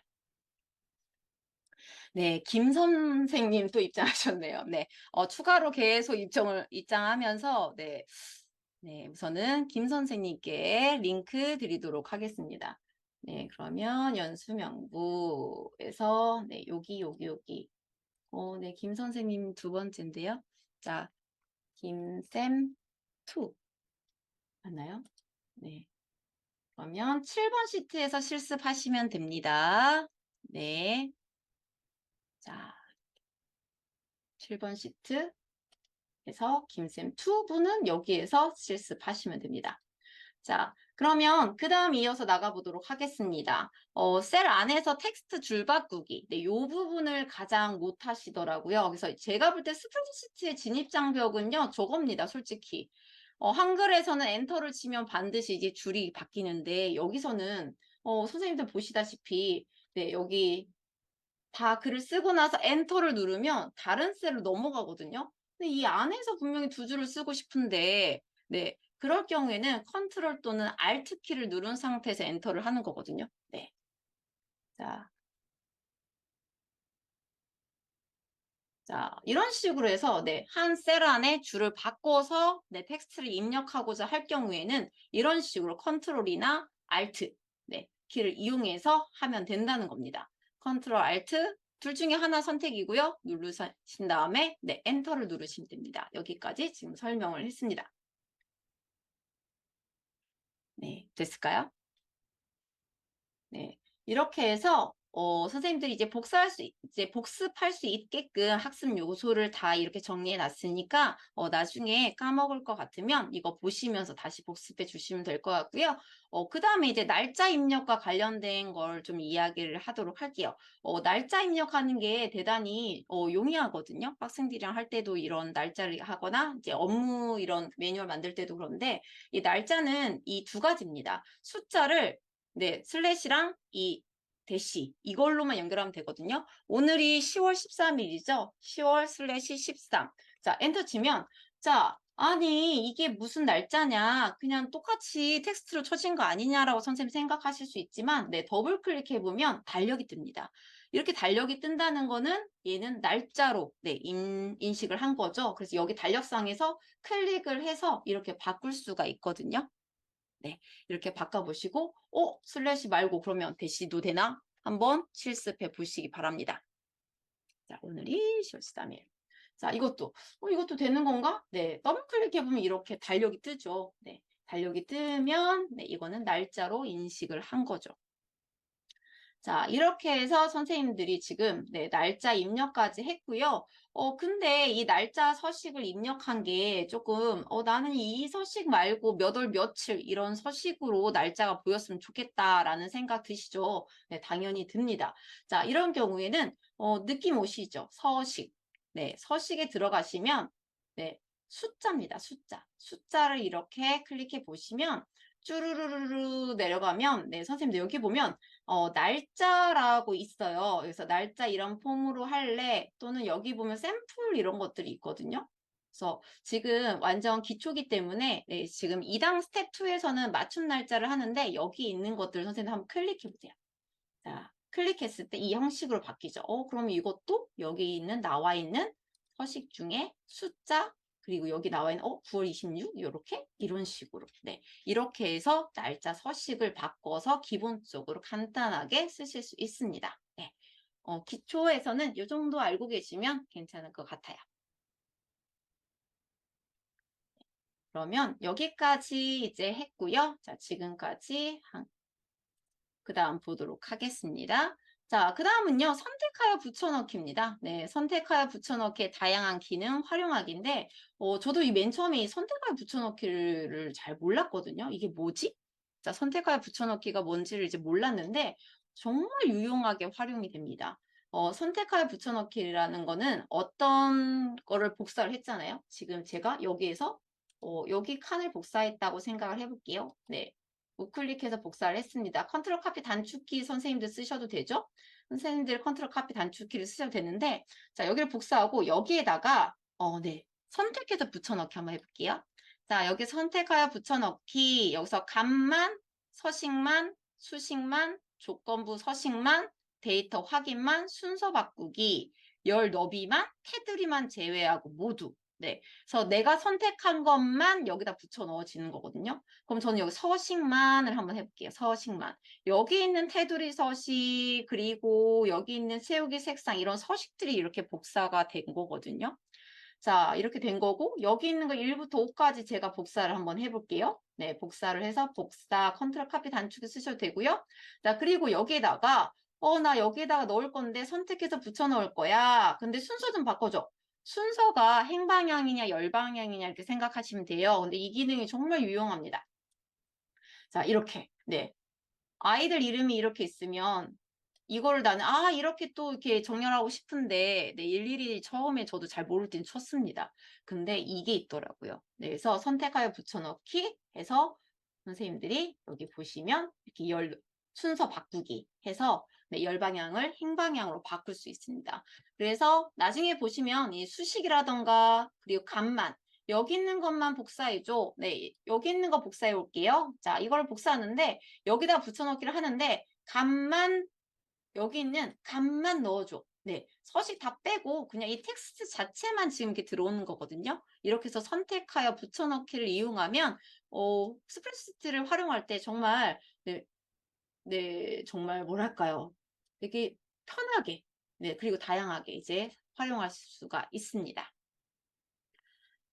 네, 김 선생님 또 입장하셨네요. 네, 추가로 계속 입장하면서 네, 네, 우선은 김 선생님께 링크 드리도록 하겠습니다. 네, 그러면 연수명부에서 네, 여기 네, 김 선생님 두 번째인데요. 자, 김쌤 2 맞나요? 네. 그러면 7번 시트에서 실습하시면 됩니다. 네. 자, 7번 시트에서 김쌤 2분은 여기에서 실습하시면 됩니다. 자, 그러면 그 다음 이어서 나가보도록 하겠습니다. 셀 안에서 텍스트 줄 바꾸기. 네, 요 부분을 가장 못 하시더라고요. 그래서 제가 볼 때 스프레드시트의 진입 장벽은요, 저겁니다, 솔직히. 한글에서는 엔터를 치면 반드시 이제 줄이 바뀌는데, 여기서는, 선생님들 보시다시피, 네, 여기 다 글을 쓰고 나서 엔터를 누르면 다른 셀로 넘어가거든요. 근데 이 안에서 분명히 두 줄을 쓰고 싶은데, 네, 그럴 경우에는 컨트롤 또는 알트 키를 누른 상태에서 엔터를 하는 거거든요. 네. 자, 이런 식으로 해서, 네, 한 셀 안에 줄을 바꿔서, 네, 텍스트를 입력하고자 할 경우에는 이런 식으로 컨트롤이나 알트, 네, 키를 이용해서 하면 된다는 겁니다. 컨트롤 알트, 둘 중에 하나 선택이고요. 누르신 다음에, 네, 엔터를 누르시면 됩니다. 여기까지 지금 설명을 했습니다. 네, 됐을까요? 네, 이렇게 해서 선생님들이 이제 복습할 수 있게끔 학습 요소를 다 이렇게 정리해 놨으니까, 나중에 까먹을 것 같으면 이거 보시면서 다시 복습해 주시면 될 것 같고요. 그 다음에 이제 날짜 입력과 관련된 걸 좀 이야기를 하도록 할게요. 날짜 입력하는 게 대단히 용이하거든요. 학생들이랑 할 때도 이런 날짜를 하거나 이제 업무 이런 매뉴얼 만들 때도 그런데 이 날짜는 이 두 가지입니다. 숫자를 네, 슬래시랑 이 대시 이걸로만 연결하면 되거든요. 오늘이 10월 13일이죠. 10월 슬래시 13. 자, 엔터 치면 자, 아니 이게 무슨 날짜냐 그냥 똑같이 텍스트로 쳐진 거 아니냐라고 선생님 생각하실 수 있지만 네, 더블 클릭해보면 달력이 뜹니다. 이렇게 달력이 뜬다는 거는 얘는 날짜로 네, 인식을 한 거죠. 그래서 여기 달력상에서 클릭을 해서 이렇게 바꿀 수가 있거든요. 네, 이렇게 바꿔보시고 슬래시 말고 그러면 대시도 되나? 한번 실습해 보시기 바랍니다. 자, 오늘이 10월 13일. 자, 이것도 되는 건가? 네, 더블 클릭해보면 이렇게 달력이 뜨죠. 네, 달력이 뜨면 네, 이거는 날짜로 인식을 한 거죠. 자, 이렇게 해서 선생님들이 지금 네, 날짜 입력까지 했고요. 근데 이 날짜 서식을 입력한 게 조금 나는 이 서식 말고 몇 월 며칠 이런 서식으로 날짜가 보였으면 좋겠다라는 생각 드시죠? 네, 당연히 듭니다. 자, 이런 경우에는 느낌 오시죠? 서식. 네, 서식에 들어가시면 네, 숫자입니다. 숫자. 숫자를 이렇게 클릭해 보시면 쭈루루루루 내려가면 네, 선생님들 여기 보면 날짜라고 있어요. 그래서 날짜 이런 폼으로 할래 또는 여기 보면 샘플 이런 것들이 있거든요. 그래서 지금 완전 기초기 때문에 네, 지금 2당 스텝 2에서는 맞춤 날짜를 하는데 여기 있는 것들 선생님 한번 클릭해 보세요. 자, 클릭했을 때 이 형식으로 바뀌죠. 그럼 이것도 여기 있는 나와 있는 서식 중에 숫자 그리고 여기 나와 있는 9월 26 이렇게 이런 식으로 네 이렇게 해서 날짜 서식을 바꿔서 기본적으로 간단하게 쓰실 수 있습니다. 네. 기초에서는 이 정도 알고 계시면 괜찮을 것 같아요. 그러면 여기까지 이제 했고요. 자, 지금까지 그 다음 보도록 하겠습니다. 자, 그 다음은요, 선택하여 붙여넣기입니다. 네, 선택하여 붙여넣기의 다양한 기능 활용하기인데, 저도 이 맨 처음에 이 선택하여 붙여넣기를 잘 몰랐거든요. 이게 뭐지? 자, 선택하여 붙여넣기가 뭔지를 이제 몰랐는데, 정말 유용하게 활용이 됩니다. 선택하여 붙여넣기라는 거는 어떤 거를 복사를 했잖아요. 지금 제가 여기에서, 여기 칸을 복사했다고 생각을 해볼게요. 네. 우클릭해서 복사를 했습니다. 컨트롤 카피 단축키 선생님들 쓰셔도 되죠? 선생님들 컨트롤 카피 단축키를 쓰셔도 되는데, 자, 여기를 복사하고 여기에다가, 네. 선택해서 붙여넣기 한번 해볼게요. 자, 여기 선택하여 붙여넣기, 여기서 값만, 서식만, 수식만, 조건부 서식만, 데이터 확인만, 순서 바꾸기, 열 너비만, 테두리만 제외하고 모두. 네. 그래서 내가 선택한 것만 여기다 붙여 넣어지는 거거든요. 그럼 저는 여기 서식만을 한번 해볼게요. 서식만. 여기 있는 테두리 서식, 그리고 여기 있는 세우기 색상, 이런 서식들이 이렇게 복사가 된 거거든요. 자, 이렇게 된 거고, 여기 있는 거 1부터 5까지 제가 복사를 한번 해볼게요. 네, 복사를 해서 복사, 컨트롤 카피 단축키 쓰셔도 되고요. 자, 그리고 여기에다가, 나 여기에다가 넣을 건데 선택해서 붙여 넣을 거야. 근데 순서 좀 바꿔줘. 순서가 행방향이냐 열방향이냐 이렇게 생각하시면 돼요. 근데 이 기능이 정말 유용합니다. 자, 이렇게. 네. 아이들 이름이 이렇게 있으면 이거를 나는 이렇게 또 이렇게 정렬하고 싶은데 네, 일일이 처음에 저도 잘 모를 땐 쳤습니다. 근데 이게 있더라고요. 네, 그래서 선택하여 붙여넣기 해서 선생님들이 여기 보시면 이렇게 순서 바꾸기 해서 네, 열방향을 행방향으로 바꿀 수 있습니다. 그래서 나중에 보시면 이 수식이라던가 그리고 값만 여기 있는 것만 복사해줘. 네, 여기 있는 거 복사해 올게요. 자, 이걸 복사하는데 여기다 붙여넣기를 하는데 값만 여기 있는 값만 넣어줘. 네, 서식 다 빼고 그냥 이 텍스트 자체만 지금 이렇게 들어오는 거거든요. 이렇게 해서 선택하여 붙여넣기를 이용하면 스프레드시트를 활용할 때 정말 네, 정말 뭐랄까요. 되게 편하게 네, 그리고 다양하게 이제 활용할 수가 있습니다.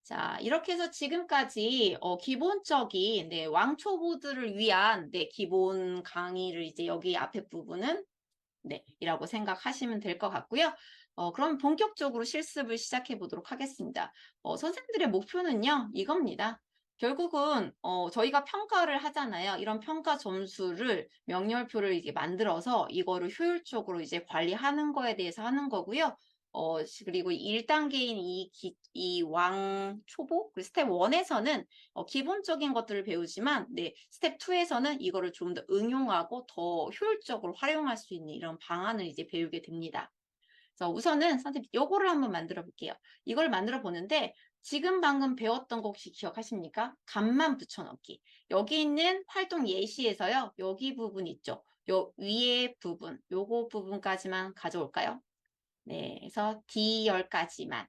자, 이렇게 해서 지금까지 기본적인 네, 왕초보들을 위한 네, 기본 강의를 이제 여기 앞에 부분은 네, 이라고 생각하시면 될 것 같고요. 그럼 본격적으로 실습을 시작해 보도록 하겠습니다. 선생님들의 목표는요, 이겁니다. 결국은 저희가 평가를 하잖아요. 이런 평가 점수를 명렬표를 이게 만들어서 이거를 효율적으로 이제 관리하는 거에 대해서 하는 거고요. 그리고 1단계인 이 왕초보, 스텝 1에서는 기본적인 것들을 배우지만, 네, 스텝 2에서는 이거를 좀 더 응용하고 더 효율적으로 활용할 수 있는 이런 방안을 이제 배우게 됩니다. 그래서 우선은 선생님 요거를 한번 만들어 볼게요. 이걸 만들어 보는데 지금 방금 배웠던 거 혹시 기억하십니까? 값만 붙여넣기. 여기 있는 활동 예시에서요. 여기 부분 있죠. 요 위에 부분, 요거 부분까지만 가져올까요? 네, 그래서 D10까지만.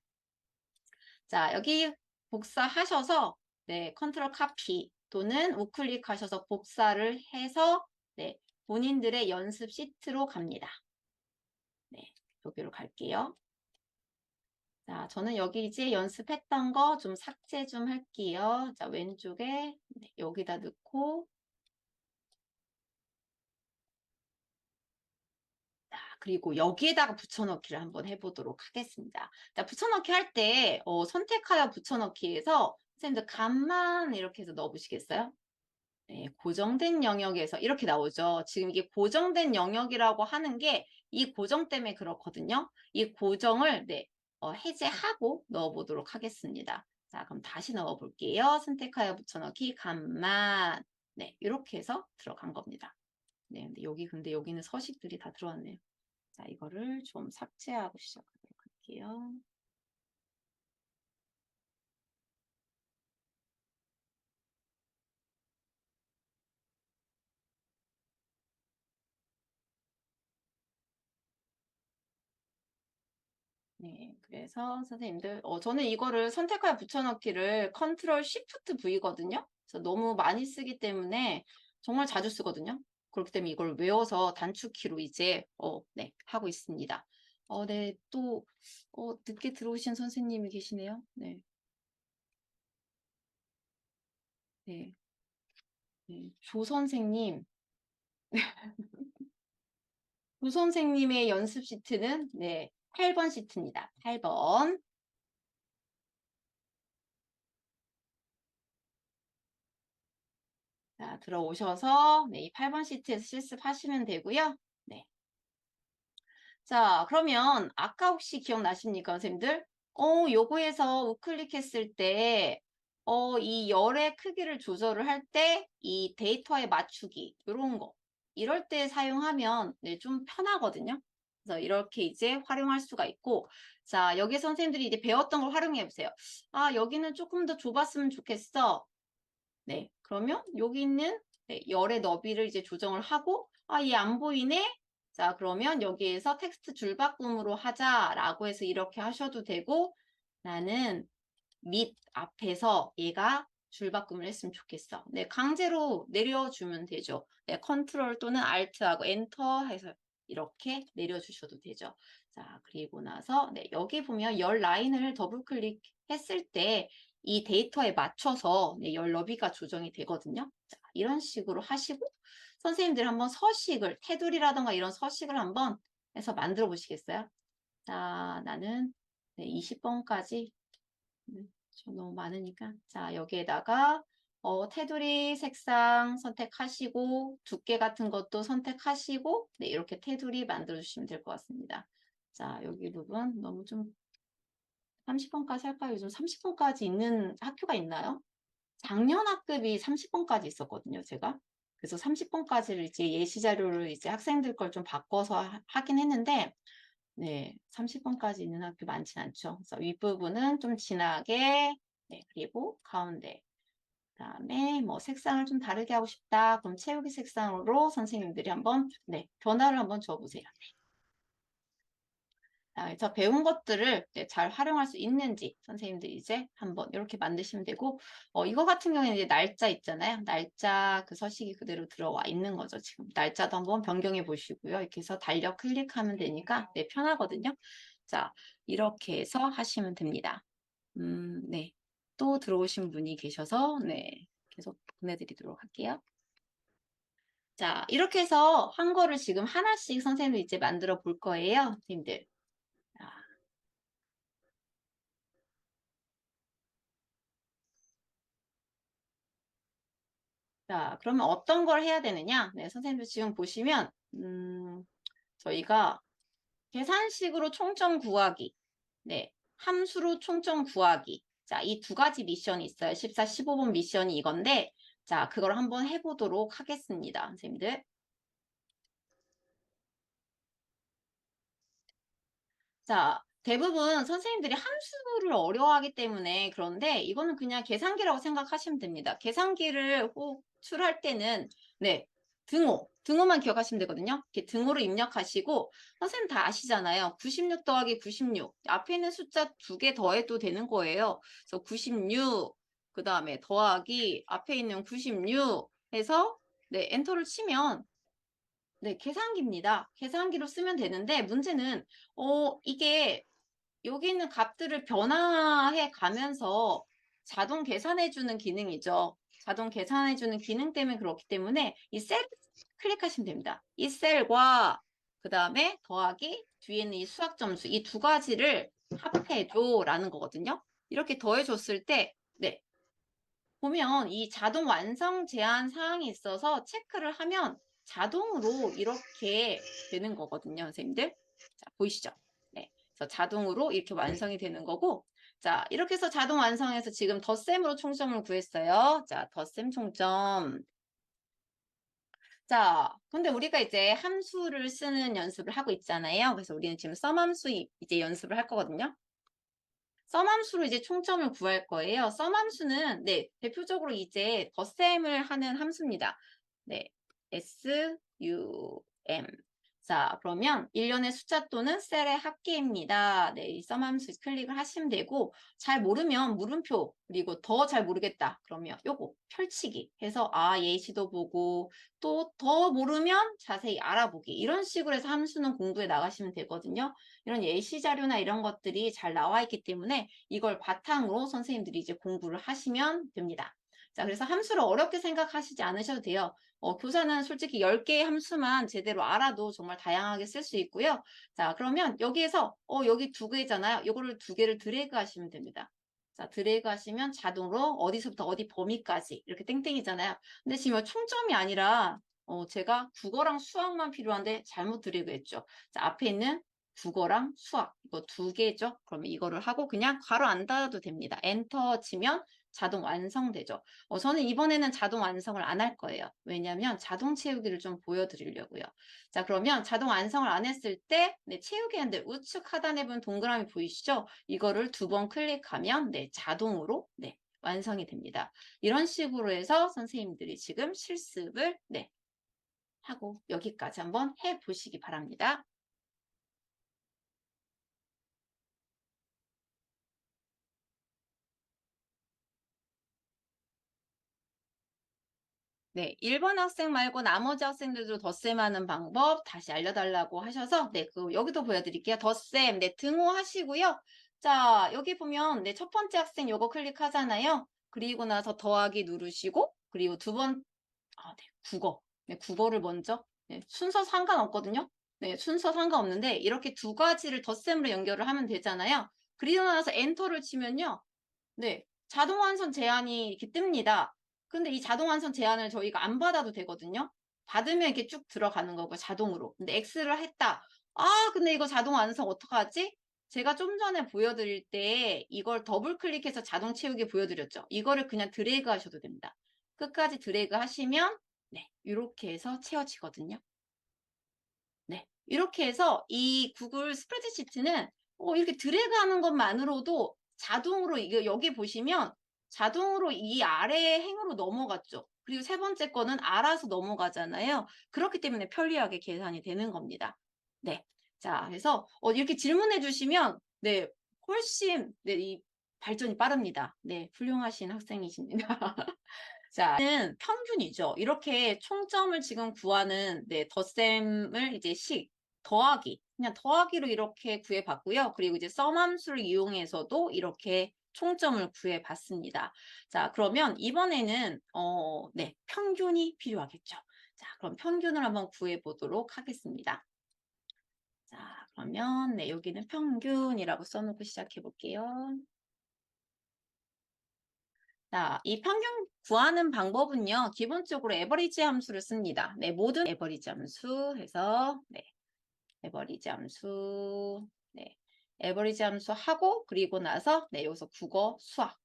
자, 여기 복사하셔서 네, 컨트롤 카피 또는 우클릭하셔서 복사를 해서 네, 본인들의 연습 시트로 갑니다. 네, 여기로 갈게요. 자, 저는 여기 이제 연습했던 거 좀 삭제 좀 할게요. 자, 왼쪽에 네, 여기다 넣고 그리고 여기에다가 붙여넣기를 한번 해보도록 하겠습니다. 자, 붙여넣기 할 때 선택하여 붙여넣기에서 선생님들 값만 이렇게 해서 넣어보시겠어요? 네, 고정된 영역에서 이렇게 나오죠. 지금 이게 고정된 영역이라고 하는 게 이 고정 때문에 그렇거든요. 이 고정을 네, 해제하고 넣어보도록 하겠습니다. 자, 그럼 다시 넣어볼게요. 선택하여 붙여넣기 값만 네, 이렇게 해서 들어간 겁니다. 네, 근데 여기는 서식들이 다 들어왔네요. 자, 이거를 좀 삭제하고 시작하도록 할게요. 네, 그래서 선생님들, 저는 이거를 선택하여 붙여넣기를 컨트롤 쉬프트 V거든요. 그래서 너무 많이 쓰기 때문에 정말 자주 쓰거든요. 그렇기 때문에 이걸 외워서 단축키로 이제, 네, 하고 있습니다. 네, 또, 늦게 들어오신 선생님이 계시네요. 네, 네, 네. 조 선생님, 조 선생님의 연습 시트는, 네, 8번 시트입니다. 8번. 자, 들어오셔서, 네, 이 8번 시트에서 실습하시면 되고요. 네. 자, 그러면 아까 혹시 기억나십니까, 선생님들? 요거에서 우클릭했을 때, 이 열의 크기를 조절을 할 때, 이 데이터에 맞추기, 요런 거. 이럴 때 사용하면, 네, 좀 편하거든요. 그래서 이렇게 이제 활용할 수가 있고, 자, 여기 선생님들이 이제 배웠던 걸 활용해 보세요. 아, 여기는 조금 더 좁았으면 좋겠어. 네, 그러면 여기 있는 네, 열의 너비를 이제 조정을 하고, 아, 얘 안 보이네? 자, 그러면 여기에서 텍스트 줄바꿈으로 하자라고 해서 이렇게 하셔도 되고, 나는 밑 앞에서 얘가 줄바꿈을 했으면 좋겠어. 네, 강제로 내려주면 되죠. 네, 컨트롤 또는 알트하고 엔터 해서 이렇게 내려주셔도 되죠. 자, 그리고 나서 네, 여기 보면 열 라인을 더블 클릭했을 때 이 데이터에 맞춰서 네, 열 너비가 조정이 되거든요. 자, 이런 식으로 하시고 선생님들 한번 서식을 테두리라던가 이런 서식을 한번 해서 만들어 보시겠어요? 자, 나는 네, 20번까지 저 너무 많으니까. 자, 여기에다가 테두리 색상 선택하시고 두께 같은 것도 선택하시고 네, 이렇게 테두리 만들어 주시면 될 것 같습니다. 자, 여기 부분 너무 좀 30번까지 할까요? 요즘 30번까지 있는 학교가 있나요? 작년 학급이 30번까지 있었거든요, 제가. 그래서 30번까지를 이제 예시 자료를 이제 학생들 걸 좀 바꿔서 하긴 했는데 네, 30번까지 있는 학교 많진 않죠. 그래서 윗부분은 좀 진하게, 네, 그리고 가운데. 그다음에 뭐 색상을 좀 다르게 하고 싶다. 그럼 채우기 색상으로 선생님들이 한번, 네, 변화를 한번 줘보세요. 그래서 배운 것들을 네, 잘 활용할 수 있는지 선생님들이 이제 한번 이렇게 만드시면 되고, 이거 같은 경우에는 이제 날짜 있잖아요. 날짜 그 서식이 그대로 들어와 있는 거죠. 지금 날짜도 한번 변경해 보시고요. 이렇게 해서 달력 클릭하면 되니까 네, 편하거든요. 자, 이렇게 해서 하시면 됩니다. 네. 또 들어오신 분이 계셔서 네, 계속 보내드리도록 할게요. 자, 이렇게 해서 한 거를 지금 하나씩 선생님도 이제 만들어 볼 거예요, 선생님들. 자, 그러면 어떤 걸 해야 되느냐? 네, 선생님도 지금 보시면, 저희가 계산식으로 총점 구하기, 네, 함수로 총점 구하기. 자, 이 두 가지 미션이 있어요. 14, 15번 미션이 이건데, 자, 그걸 한번 해보도록 하겠습니다, 선생님들. 자, 대부분 선생님들이 함수를 어려워하기 때문에 그런데 이거는 그냥 계산기라고 생각하시면 됩니다. 계산기를 호출할 때는 네, 등호만 기억하시면 되거든요. 이렇게 등호로 입력하시고 선생님 다 아시잖아요. 96 더하기 96 앞에 있는 숫자 두 개 더해도 되는 거예요. 그래서 96 그 다음에 더하기 앞에 있는 96 해서 네, 엔터를 치면 네, 계산기입니다. 계산기로 쓰면 되는데 문제는 이게 여기 있는 값들을 변화해 가면서 자동 계산해주는 기능이죠. 자동 계산해주는 기능 때문에 그렇기 때문에 이 셀 클릭하시면 됩니다. 이 셀과 그 다음에 더하기 뒤에 있는 이 수학 점수 이 두 가지를 합해줘 라는 거거든요. 이렇게 더해줬을 때 네, 보면 이 자동 완성 제한 사항이 있어서 체크를 하면 자동으로 이렇게 되는 거거든요, 선생님들. 자, 보이시죠? 네. 그래서 자동으로 이렇게 완성이 되는 거고, 자, 이렇게 해서 자동 완성해서 지금 덧셈으로 총점을 구했어요. 자, 덧셈 총점. 자, 근데 우리가 이제 함수를 쓰는 연습을 하고 있잖아요. 그래서 우리는 지금 썸함수 이제 연습을 할 거거든요. 썸함수로 이제 총점을 구할 거예요. 썸함수는 네, 대표적으로 이제 덧셈을 하는 함수입니다. 네, SUM. 자, 그러면 일련의 숫자 또는 셀의 합계입니다. 네, 이 썸함수 클릭을 하시면 되고 잘 모르면 물음표 그리고 더 잘 모르겠다. 그러면 요거 펼치기 해서 예시도 보고 또 더 모르면 자세히 알아보기 이런 식으로 해서 함수는 공부해 나가시면 되거든요. 이런 예시 자료나 이런 것들이 잘 나와 있기 때문에 이걸 바탕으로 선생님들이 이제 공부를 하시면 됩니다. 자, 그래서 함수를 어렵게 생각하시지 않으셔도 돼요. 교사는 솔직히 10개의 함수만 제대로 알아도 정말 다양하게 쓸 수 있고요. 자, 그러면 여기에서 여기 두 개잖아요. 이거를 두 개를 드래그 하시면 됩니다. 자, 드래그 하시면 자동으로 어디서부터 어디 범위까지 이렇게 땡땡이잖아요. 근데 지금 총점이 아니라 제가 국어랑 수학만 필요한데 잘못 드래그 했죠. 자, 앞에 있는 국어랑 수학 이거 두 개죠. 그러면 이거를 하고 그냥 괄호 안 닫아도 됩니다. 엔터 치면 자동 완성되죠. 저는 이번에는 자동 완성을 안 할 거예요. 왜냐하면 자동 채우기를 좀 보여드리려고요. 자, 그러면 자동 완성을 안 했을 때 네, 채우기 하는데 우측 하단에 보면 동그라미 보이시죠? 이거를 두 번 클릭하면 네, 자동으로 네, 완성이 됩니다. 이런 식으로 해서 선생님들이 지금 실습을 네, 하고 여기까지 한번 해보시기 바랍니다. 네, 1번 학생 말고 나머지 학생들도 덧셈하는 방법 다시 알려달라고 하셔서 네, 여기도 보여드릴게요. 덧셈, 네, 등호 하시고요. 자, 여기 보면 네, 첫 번째 학생 요거 클릭하잖아요. 그리고 나서 더하기 누르시고 그리고 네, 국어. 네, 국어를 먼저 네, 순서 상관없거든요. 네, 순서 상관없는데 이렇게 두 가지를 덧셈으로 연결을 하면 되잖아요. 그리고 나서 엔터를 치면요. 네, 자동 완성 제한이 이렇게 뜹니다. 근데 이 자동 완성 제한을 저희가 안 받아도 되거든요. 받으면 이렇게 쭉 들어가는 거고 자동으로. 근데 X를 했다. 근데 이거 자동 완성 어떡하지? 제가 좀 전에 보여드릴 때 이걸 더블 클릭해서 자동 채우기 보여드렸죠. 이거를 그냥 드래그 하셔도 됩니다. 끝까지 드래그 하시면 네, 이렇게 해서 채워지거든요. 네, 이렇게 해서 이 구글 스프레드시트는 이렇게 드래그 하는 것만으로도 자동으로 이거 여기 보시면 자동으로 이 아래 행으로 넘어갔죠. 그리고 세 번째 거는 알아서 넘어가잖아요. 그렇기 때문에 편리하게 계산이 되는 겁니다. 네. 자, 그래서 이렇게 질문해 주시면 네, 훨씬 네, 이 발전이 빠릅니다. 네, 훌륭하신 학생이십니다. 자, 는 평균이죠. 이렇게 총점을 지금 구하는 네, 덧셈을 이제 더하기 그냥 더하기로 이렇게 구해봤고요. 그리고 이제 썸함수를 이용해서도 이렇게 총점을 구해봤습니다. 자, 그러면 이번에는 네, 평균이 필요하겠죠. 자, 그럼 평균을 한번 구해 보도록 하겠습니다. 자, 그러면 네, 여기는 평균이라고 써놓고 시작해 볼게요. 자, 이 평균 구하는 방법은요, 기본적으로 에버리지 함수를 씁니다. 네, 모든 에버리지 함수 해서, 네, 에버리지 함수, 네, 에버리지 함수 하고, 그리고 나서, 네, 여기서 국어, 수학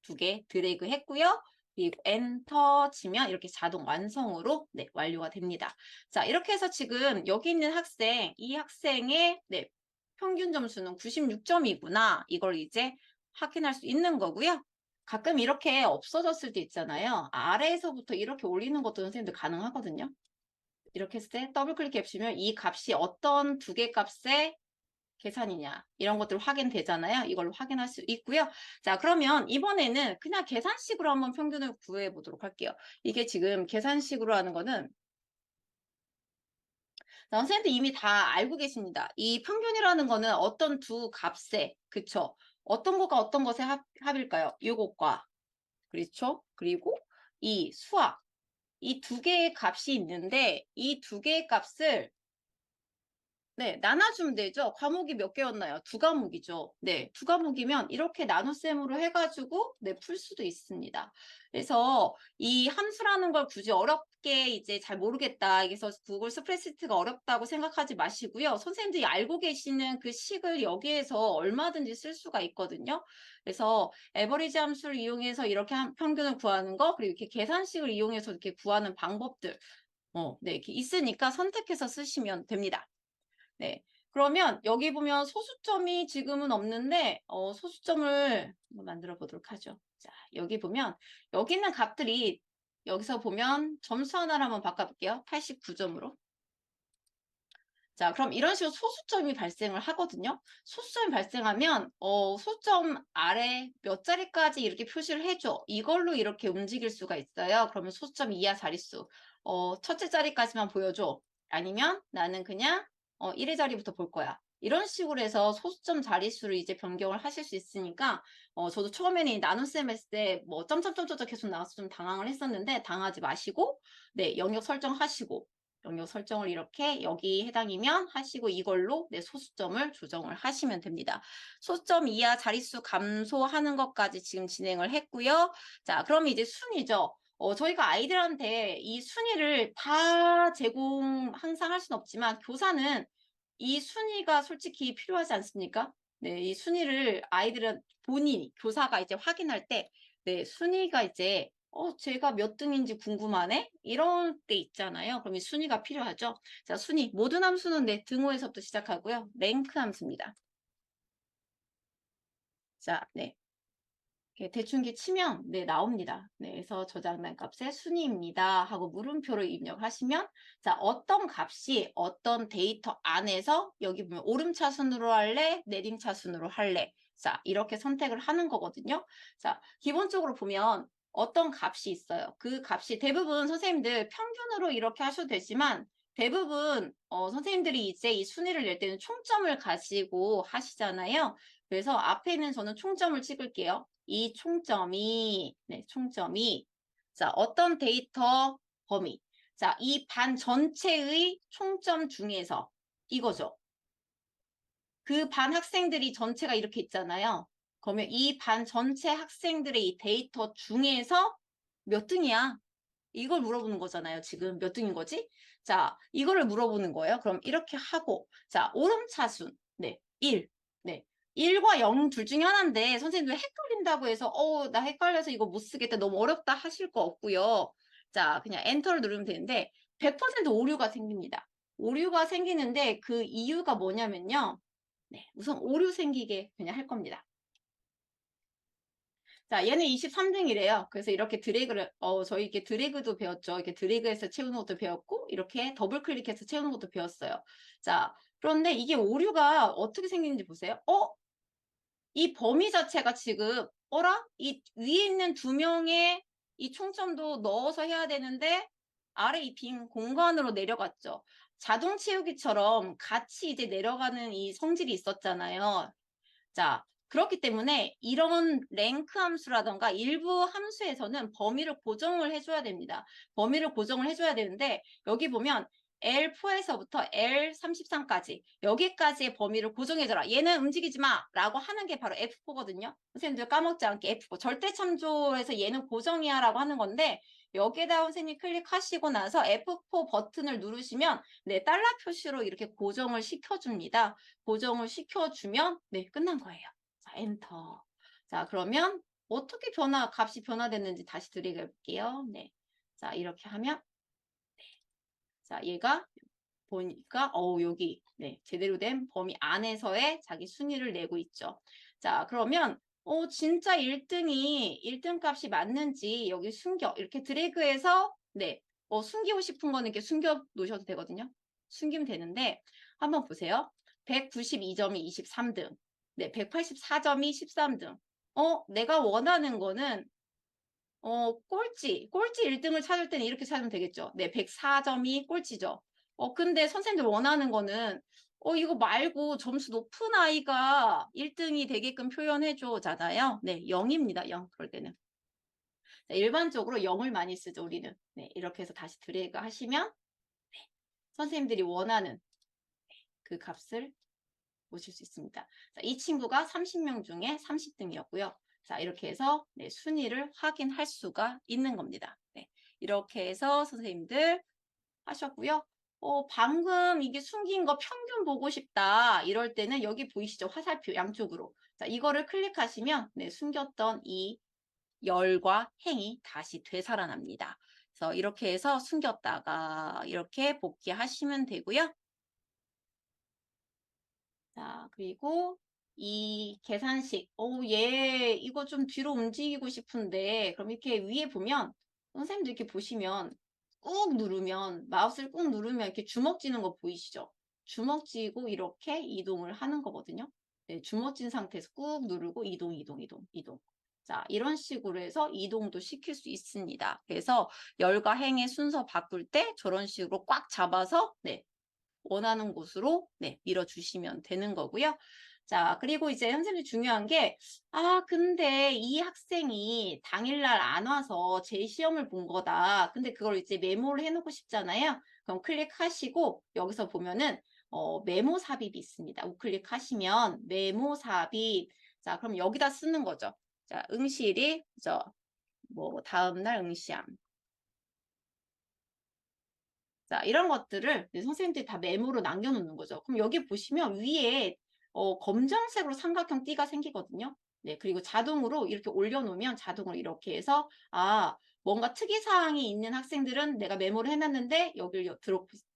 두 개 드래그 했고요. 그리고 엔터 치면 이렇게 자동 완성으로 네, 완료가 됩니다. 자, 이렇게 해서 지금 여기 있는 학생, 이 학생의 네, 평균 점수는 96점이구나. 이걸 이제 확인할 수 있는 거고요. 가끔 이렇게 없어졌을 때 있잖아요. 아래에서부터 이렇게 올리는 것도 선생님들 가능하거든요. 이렇게 했을 때 더블 클릭 해보시면 이 값이 어떤 두 개 값에 계산이냐 이런 것들 확인되잖아요. 이걸로 확인할 수 있고요. 자, 그러면 이번에는 그냥 계산식으로 한번 평균을 구해 보도록 할게요. 이게 지금 계산식으로 하는 거는 선생님들 이미 다 알고 계십니다. 이 평균이라는 거는 어떤 두 값에 그쵸? 어떤 것과 어떤 것의 합일까요? 이것과 그렇죠? 그리고 이 수학 이 두 개의 값이 있는데 이 두 개의 값을 네, 나눠주면 되죠. 과목이 몇 개였나요? 두 과목이죠. 네, 두 과목이면 이렇게 나눗셈으로 해가지고 네, 풀 수도 있습니다. 그래서 이 함수라는 걸 굳이 어렵게 이제 잘 모르겠다. 그래서 구글 스프레드시트가 어렵다고 생각하지 마시고요. 선생님들이 알고 계시는 그 식을 여기에서 얼마든지 쓸 수가 있거든요. 그래서 에버리지 함수를 이용해서 이렇게 평균을 구하는 거, 그리고 이렇게 계산식을 이용해서 이렇게 구하는 방법들, 네, 이렇게 있으니까 선택해서 쓰시면 됩니다. 네. 그러면 여기 보면 소수점이 지금은 없는데 소수점을 한번 만들어 보도록 하죠. 자, 여기 보면 여기 있는 값들이 여기서 보면 점수 하나를 한번 바꿔볼게요. 89점으로. 자, 그럼 이런 식으로 소수점이 발생을 하거든요. 소수점이 발생하면 소수점 아래 몇 자리까지 이렇게 표시를 해줘. 이걸로 이렇게 움직일 수가 있어요. 그러면 소수점 이하 자릿수 첫째 자리까지만 보여줘. 아니면 나는 그냥 1의 자리부터 볼 거야. 이런 식으로 해서 소수점 자릿수를 이제 변경을 하실 수 있으니까 저도 처음에는 나눗셈 했을 때 뭐 점점점점 계속 나와서 좀 당황을 했었는데 당하지 마시고 네, 영역 설정하시고 영역 설정을 이렇게 여기 해당이면 하시고 이걸로 네, 소수점을 조정을 하시면 됩니다. 소수점 이하 자릿수 감소하는 것까지 지금 진행을 했고요. 자, 그럼 이제 순위죠. 저희가 아이들한테 이 순위를 다 제공 항상 할 수는 없지만 교사는 이 순위가 솔직히 필요하지 않습니까? 네, 이 순위를 아이들은 본인이 교사가 이제 확인할 때 네, 순위가 이제 제가 몇 등인지 궁금하네? 이런 때 있잖아요. 그럼 이 순위가 필요하죠. 자, 순위. 모든 함수는 네, 등호에서부터 시작하고요. 랭크 함수입니다. 자, 네. 이렇게 대충 이렇게 치면 네, 나옵니다. 네, 그래서 저장된 값의 순위입니다. 하고 물음표를 입력하시면 자, 어떤 값이 어떤 데이터 안에서 여기 보면 오름차순으로 할래? 내림차순으로 할래? 자, 이렇게 선택을 하는 거거든요. 자, 기본적으로 보면 어떤 값이 있어요. 그 값이 대부분 선생님들 평균으로 이렇게 하셔도 되지만 대부분 선생님들이 이제 이 순위를 낼 때는 총점을 가지고 하시잖아요. 그래서 앞에는 저는 총점을 찍을게요. 이 총점이, 네, 총점이, 자, 어떤 데이터 범위. 자, 이 반 전체의 총점 중에서 이거죠. 그 반 학생들이 전체가 이렇게 있잖아요. 그러면 이 반 전체 학생들의 이 데이터 중에서 몇 등이야? 이걸 물어보는 거잖아요. 지금 몇 등인 거지? 자, 이거를 물어보는 거예요. 그럼 이렇게 하고, 자, 오름차순. 네, 1. 네. 1과 0 둘 중에 하나인데, 선생님들 헷갈린다고 해서, 나 헷갈려서 이거 못 쓰겠다. 너무 어렵다 하실 거 없고요. 자, 그냥 엔터를 누르면 되는데, 100% 오류가 생깁니다. 오류가 생기는데, 그 이유가 뭐냐면요. 네, 우선 오류 생기게 그냥 할 겁니다. 자, 얘는 23등이래요. 그래서 이렇게 드래그를, 저희 이렇게 드래그도 배웠죠. 이렇게 드래그해서 채우는 것도 배웠고, 이렇게 더블 클릭해서 채우는 것도 배웠어요. 자, 그런데 이게 오류가 어떻게 생기는지 보세요. 이 범위 자체가 지금, 이 위에 있는 두 명의 이 총점도 넣어서 해야 되는데, 아래 이 빈 공간으로 내려갔죠. 자동 채우기처럼 같이 이제 내려가는 이 성질이 있었잖아요. 자, 그렇기 때문에 이런 랭크 함수라던가 일부 함수에서는 범위를 고정을 해줘야 됩니다. 범위를 고정을 해줘야 되는데 여기 보면 L4에서부터 L33까지 여기까지의 범위를 고정해줘라. 얘는 움직이지 마 라고 하는 게 바로 F4거든요. 선생님들 까먹지 않게 F4. 절대 참조에서 얘는 고정이야 라고 하는 건데 여기에다 선생님 클릭하시고 나서 F4 버튼을 누르시면 네, 달러 표시로 이렇게 고정을 시켜줍니다. 고정을 시켜주면 네, 끝난 거예요. 자, 엔터. 자, 그러면 어떻게 값이 변화됐는지 다시 드리게 볼게요. 네. 자, 이렇게 하면 자, 얘가 보니까 여기 네, 제대로 된 범위 안에서의 자기 순위를 내고 있죠. 자, 그러면 진짜 1등 값이 맞는지 여기 이렇게 드래그해서 네, 숨기고 싶은 거는 이렇게 숨겨 놓으셔도 되거든요. 숨기면 되는데 한번 보세요. 192점이 23등. 네, 184점이 13등. 내가 원하는 거는 꼴찌 1등을 찾을 때는 이렇게 찾으면 되겠죠. 네, 104점이 꼴찌죠. 근데 선생님들 원하는 거는 이거 말고 점수 높은 아이가 1등이 되게끔 표현해줘잖아요. 네, 0입니다. 0. 그럴 때는. 자, 일반적으로 0을 많이 쓰죠, 우리는. 네, 이렇게 해서 다시 드래그 하시면 네, 선생님들이 원하는 그 값을 보실 수 있습니다. 자, 이 친구가 30명 중에 30등이었고요. 자, 이렇게 해서 네, 순위를 확인할 수가 있는 겁니다. 네, 이렇게 해서 선생님들 하셨고요. 방금 이게 숨긴 거 평균 보고 싶다. 이럴 때는 여기 보이시죠? 화살표 양쪽으로. 자, 이거를 클릭하시면 네, 숨겼던 이 열과 행이 다시 되살아납니다. 그래서 이렇게 해서 숨겼다가 이렇게 복귀하시면 되고요. 자, 그리고 이 계산식. 얘 이거 좀 뒤로 움직이고 싶은데 그럼 이렇게 위에 보면 선생님들 이렇게 보시면 꾹 누르면 마우스를 꾹 누르면 이렇게 주먹 쥐는 거 보이시죠? 주먹 쥐고 이렇게 이동을 하는 거거든요. 네, 주먹 쥔 상태에서 꾹 누르고 이동, 이동, 이동, 이동. 자, 이런 식으로 해서 이동도 시킬 수 있습니다. 그래서 열과 행의 순서 바꿀 때 저런 식으로 꽉 잡아서 네, 원하는 곳으로 네, 밀어주시면 되는 거고요. 자, 그리고 이제 선생님이 중요한 게, 근데 이 학생이 당일날 안 와서 제 시험을 본 거다. 근데 그걸 이제 메모를 해놓고 싶잖아요. 그럼 클릭하시고, 여기서 보면은, 메모 삽입이 있습니다. 우클릭하시면 메모 삽입. 자, 그럼 여기다 쓰는 거죠. 자, 응시일이, 다음날 응시함. 자, 이런 것들을 선생님들이 다 메모로 남겨놓는 거죠. 그럼 여기 보시면 위에 검정색으로 삼각형 띠가 생기거든요. 네, 그리고 자동으로 이렇게 올려놓으면 자동으로 이렇게 해서 뭔가 특이사항이 있는 학생들은 내가 메모를 해놨는데 여기를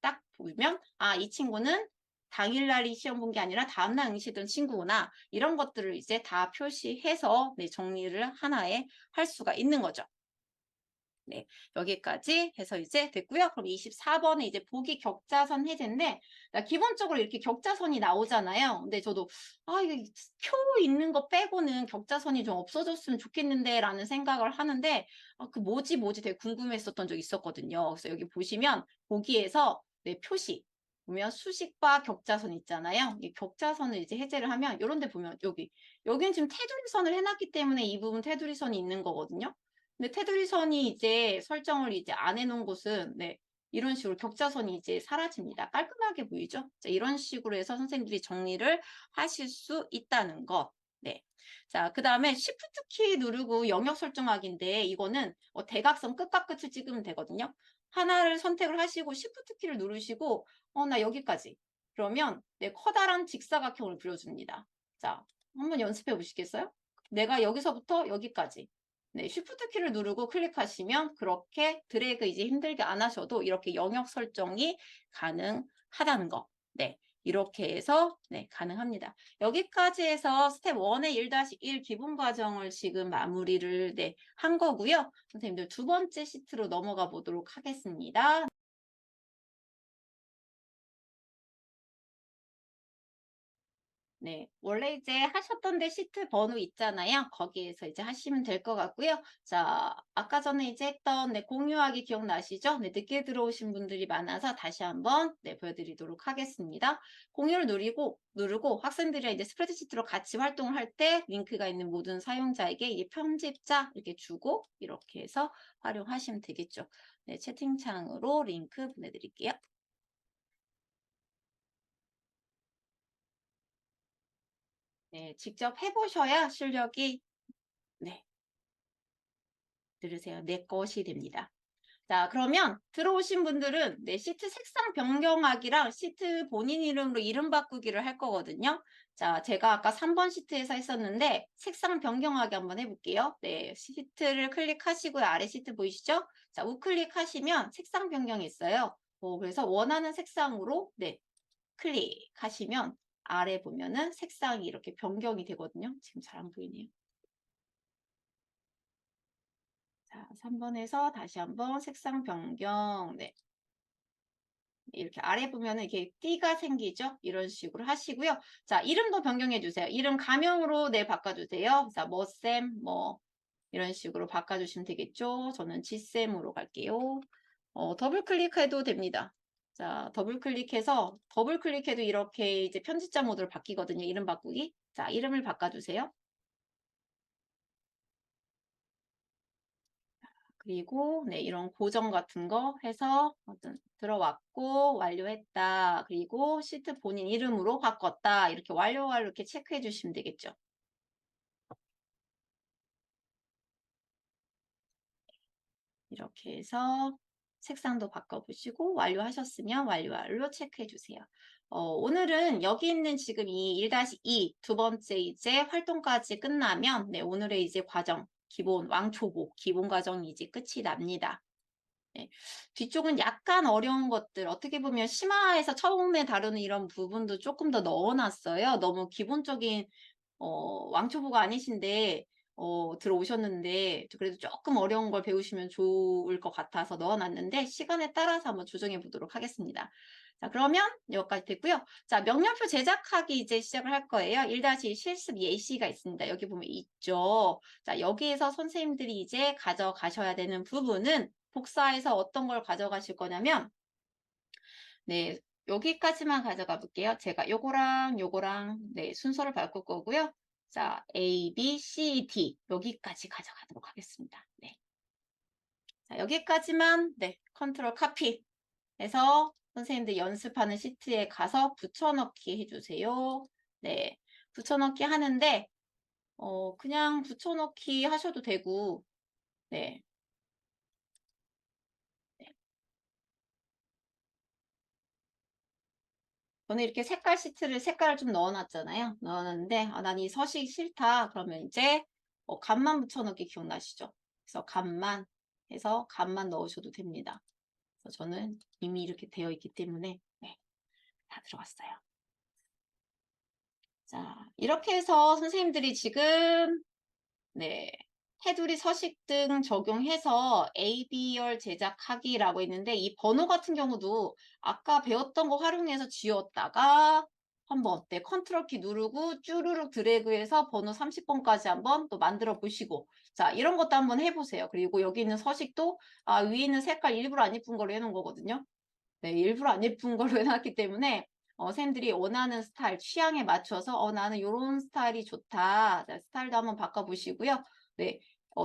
딱 보면 이 친구는 당일날 이 시험 본 게 아니라 다음날 응시던 친구구나. 이런 것들을 이제 다 표시해서 네, 정리를 하나에 할 수가 있는 거죠. 네, 여기까지 해서 이제 됐고요. 그럼 24번에 이제 보기 격자선 해제인데, 기본적으로 이렇게 격자선이 나오잖아요. 근데 저도, 이거 표 있는 거 빼고는 격자선이 좀 없어졌으면 좋겠는데, 라는 생각을 하는데, 그 뭐지 되게 궁금했었던 적 있었거든요. 그래서 여기 보시면, 보기에서, 네, 표시. 보면 수식과 격자선 있잖아요. 이 격자선을 이제 해제를 하면, 요런 데 보면, 여기는 지금 테두리선을 해놨기 때문에 이 부분 테두리선이 있는 거거든요. 근데 테두리선이 이제 설정을 이제 안 해놓은 곳은 네, 이런 식으로 격자선이 이제 사라집니다. 깔끔하게 보이죠? 자, 이런 식으로 해서 선생님들이 정리를 하실 수 있다는 것. 네. 자, 그 다음에 Shift 키 누르고 영역 설정하기인데 이거는 대각선 끝과 끝을 찍으면 되거든요. 하나를 선택을 하시고 Shift 키를 누르시고 나 여기까지. 그러면 네, 커다란 직사각형을 그려줍니다. 자, 한번 연습해 보시겠어요? 내가 여기서부터 여기까지. 네, 쉬프트 키를 누르고 클릭하시면 그렇게 드래그 이제 힘들게 안 하셔도 이렇게 영역 설정이 가능하다는 거. 네, 이렇게 해서 네, 가능합니다. 여기까지 해서 스텝 1의 1-1 기본 과정을 지금 마무리를 네, 한 거고요. 선생님들 두 번째 시트로 넘어가 보도록 하겠습니다. 네. 원래 이제 하셨던 데 시트 번호 있잖아요. 거기에서 이제 하시면 될 것 같고요. 자, 아까 전에 이제 했던 네, 공유하기 기억나시죠? 네, 늦게 들어오신 분들이 많아서 다시 한번 네, 보여드리도록 하겠습니다. 공유를 누르고 학생들이 이제 스프레드시트로 같이 활동을 할 때 링크가 있는 모든 사용자에게 이 편집자 이렇게 주고 이렇게 해서 활용하시면 되겠죠. 네, 채팅창으로 링크 보내드릴게요. 네, 직접 해보셔야 실력이 네, 들으세요. 내 것이 됩니다. 자, 그러면 들어오신 분들은 내 시트 색상 변경하기랑 시트 본인 이름으로 이름 바꾸기를 할 거거든요. 자, 제가 아까 3번 시트에서 했었는데 색상 변경하기 한번 해볼게요. 네, 시트를 클릭하시고요. 아래 시트 보이시죠? 자, 우클릭하시면 색상 변경이 있어요. 그래서 원하는 색상으로 네, 클릭하시면 아래 보면은 색상이 이렇게 변경이 되거든요. 지금 잘 안 보이네요. 자, 3번에서 다시 한번 색상 변경. 네. 이렇게 아래 보면은 이렇게 띠가 생기죠? 이런 식으로 하시고요. 자, 이름도 변경해 주세요. 이름 가명으로 네, 바꿔주세요. 자, 뭐쌤, 뭐, 이런 식으로 바꿔주시면 되겠죠? 저는 지쌤으로 갈게요. 더블 클릭해도 됩니다. 자, 더블 클릭해서, 더블 클릭해도 이렇게 이제 편집자 모드로 바뀌거든요. 이름 바꾸기. 자, 이름을 바꿔주세요. 그리고 네, 이런 고정 같은 거 해서 어떤 들어왔고 완료했다. 그리고 시트 본인 이름으로 바꿨다. 이렇게 완료 이렇게 체크해 주시면 되겠죠. 이렇게 해서 색상도 바꿔보시고 완료하셨으면 완료 체크해 주세요. 오늘은 여기 있는 지금 이 1-2 두 번째 이제 활동까지 끝나면 네, 오늘의 이제 과정 기본 왕초보 기본 과정이 이제 끝이 납니다. 네. 뒤쪽은 약간 어려운 것들 어떻게 보면 심화해서 처음에 다루는 이런 부분도 조금 더 넣어놨어요. 너무 기본적인 왕초보가 아니신데 들어오셨는데 그래도 조금 어려운 걸 배우시면 좋을 것 같아서 넣어놨는데 시간에 따라서 한번 조정해 보도록 하겠습니다. 자, 그러면 여기까지 됐고요. 자, 명령표 제작하기 이제 시작을 할 거예요. 1-1 실습 예시가 있습니다. 여기 보면 있죠. 자, 여기에서 선생님들이 이제 가져가셔야 되는 부분은 복사해서 어떤 걸 가져가실 거냐면 네, 여기까지만 가져가 볼게요. 제가 요거랑 네, 순서를 바꿀 거고요. 자, A, B, C, D 여기까지 가져가도록 하겠습니다. 네. 자, 여기까지만 네, 컨트롤 카피 해서 선생님들 연습하는 시트에 가서 붙여넣기 해주세요. 네, 붙여넣기 하는데 그냥 붙여넣기 하셔도 되고 네, 네. 저는 이렇게 색깔 시트를 색깔을 좀 넣어놨잖아요. 넣어놨는데 난 이 서식 싫다. 그러면 이제 값만 붙여넣기 기억나시죠? 그래서 값만 해서 값만 넣으셔도 됩니다. 그래서 저는 이미 이렇게 되어 있기 때문에 네, 다 들어갔어요. 자, 이렇게 해서 선생님들이 지금 네, 테두리 서식 등 적용해서 AB열 제작하기라고 했는데 이 번호 같은 경우도 아까 배웠던 거 활용해서 지웠다가 한번 네, 컨트롤 키 누르고 쭈루룩 드래그해서 번호 30번까지 한번 또 만들어 보시고 자, 이런 것도 한번 해보세요. 그리고 여기 있는 서식도 위에 있는 색깔 일부러 안 예쁜 걸로 해놓은 거거든요. 네, 일부러 안 예쁜 걸로 해놨기 때문에 선생님들이 원하는 스타일, 취향에 맞춰서 나는 이런 스타일이 좋다. 자, 스타일도 한번 바꿔보시고요. 네,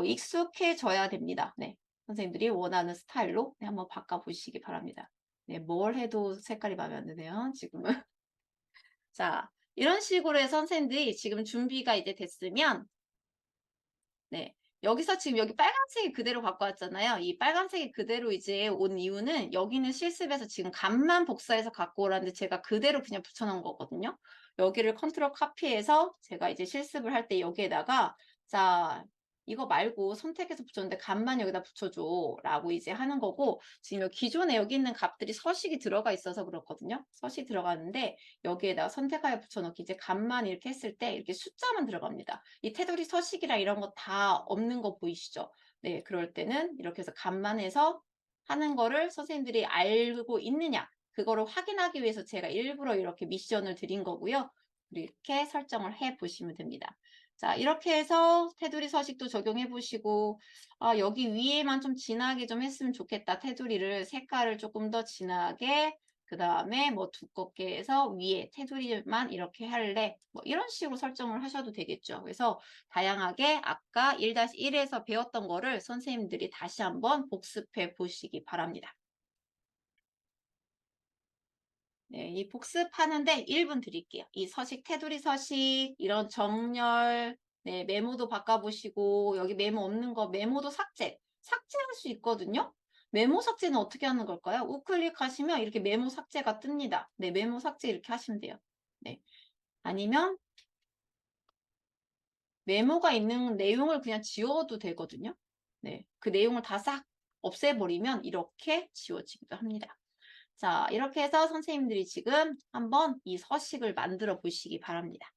익숙해져야 됩니다. 네, 선생님들이 원하는 스타일로 네, 한번 바꿔보시기 바랍니다. 네, 뭘 해도 색깔이 마음에 안 드네요. 지금은. 자, 이런 식으로 해서 선생님들이 지금 준비가 이제 됐으면 네. 여기서 지금 여기 빨간색이 그대로 갖고 왔잖아요. 이 빨간색이 그대로 이제 온 이유는 여기는 실습에서 지금 값만 복사해서 갖고 오라는데 제가 그대로 그냥 붙여놓은 거거든요. 여기를 컨트롤 카피해서 제가 이제 실습을 할 때 여기에다가 자, 이거 말고 선택해서 붙였는데 값만 여기다 붙여줘 라고 이제 하는 거고 지금 기존에 여기 있는 값들이 서식이 들어가 있어서 그렇거든요. 서식이 들어가는데 여기에다가 선택하여 붙여넣기 이제 값만 이렇게 했을 때 이렇게 숫자만 들어갑니다. 이 테두리 서식이랑 이런 거 다 없는 거 보이시죠? 네, 그럴 때는 이렇게 해서 값만 해서 하는 거를 선생님들이 알고 있느냐 그거를 확인하기 위해서 제가 일부러 이렇게 미션을 드린 거고요. 이렇게 설정을 해 보시면 됩니다. 자, 이렇게 해서 테두리 서식도 적용해 보시고, 아, 여기 위에만 좀 진하게 좀 했으면 좋겠다. 테두리를 색깔을 조금 더 진하게, 그 다음에 뭐 두껍게 해서 위에 테두리만 이렇게 할래. 뭐 이런 식으로 설정을 하셔도 되겠죠. 그래서 다양하게 아까 1-1에서 배웠던 거를 선생님들이 다시 한번 복습해 보시기 바랍니다. 네, 이 복습하는데 1분 드릴게요. 이 서식, 테두리 서식, 이런 정렬, 네, 메모도 바꿔보시고, 여기 메모 없는 거, 메모도 삭제할 수 있거든요. 메모 삭제는 어떻게 하는 걸까요? 우클릭하시면 이렇게 메모 삭제가 뜹니다. 네, 메모 삭제 이렇게 하시면 돼요. 네. 아니면 메모가 있는 내용을 그냥 지워도 되거든요. 네, 그 내용을 다 싹 없애버리면 이렇게 지워지기도 합니다. 자, 이렇게 해서 선생님들이 지금 한번 이 서식을 만들어 보시기 바랍니다.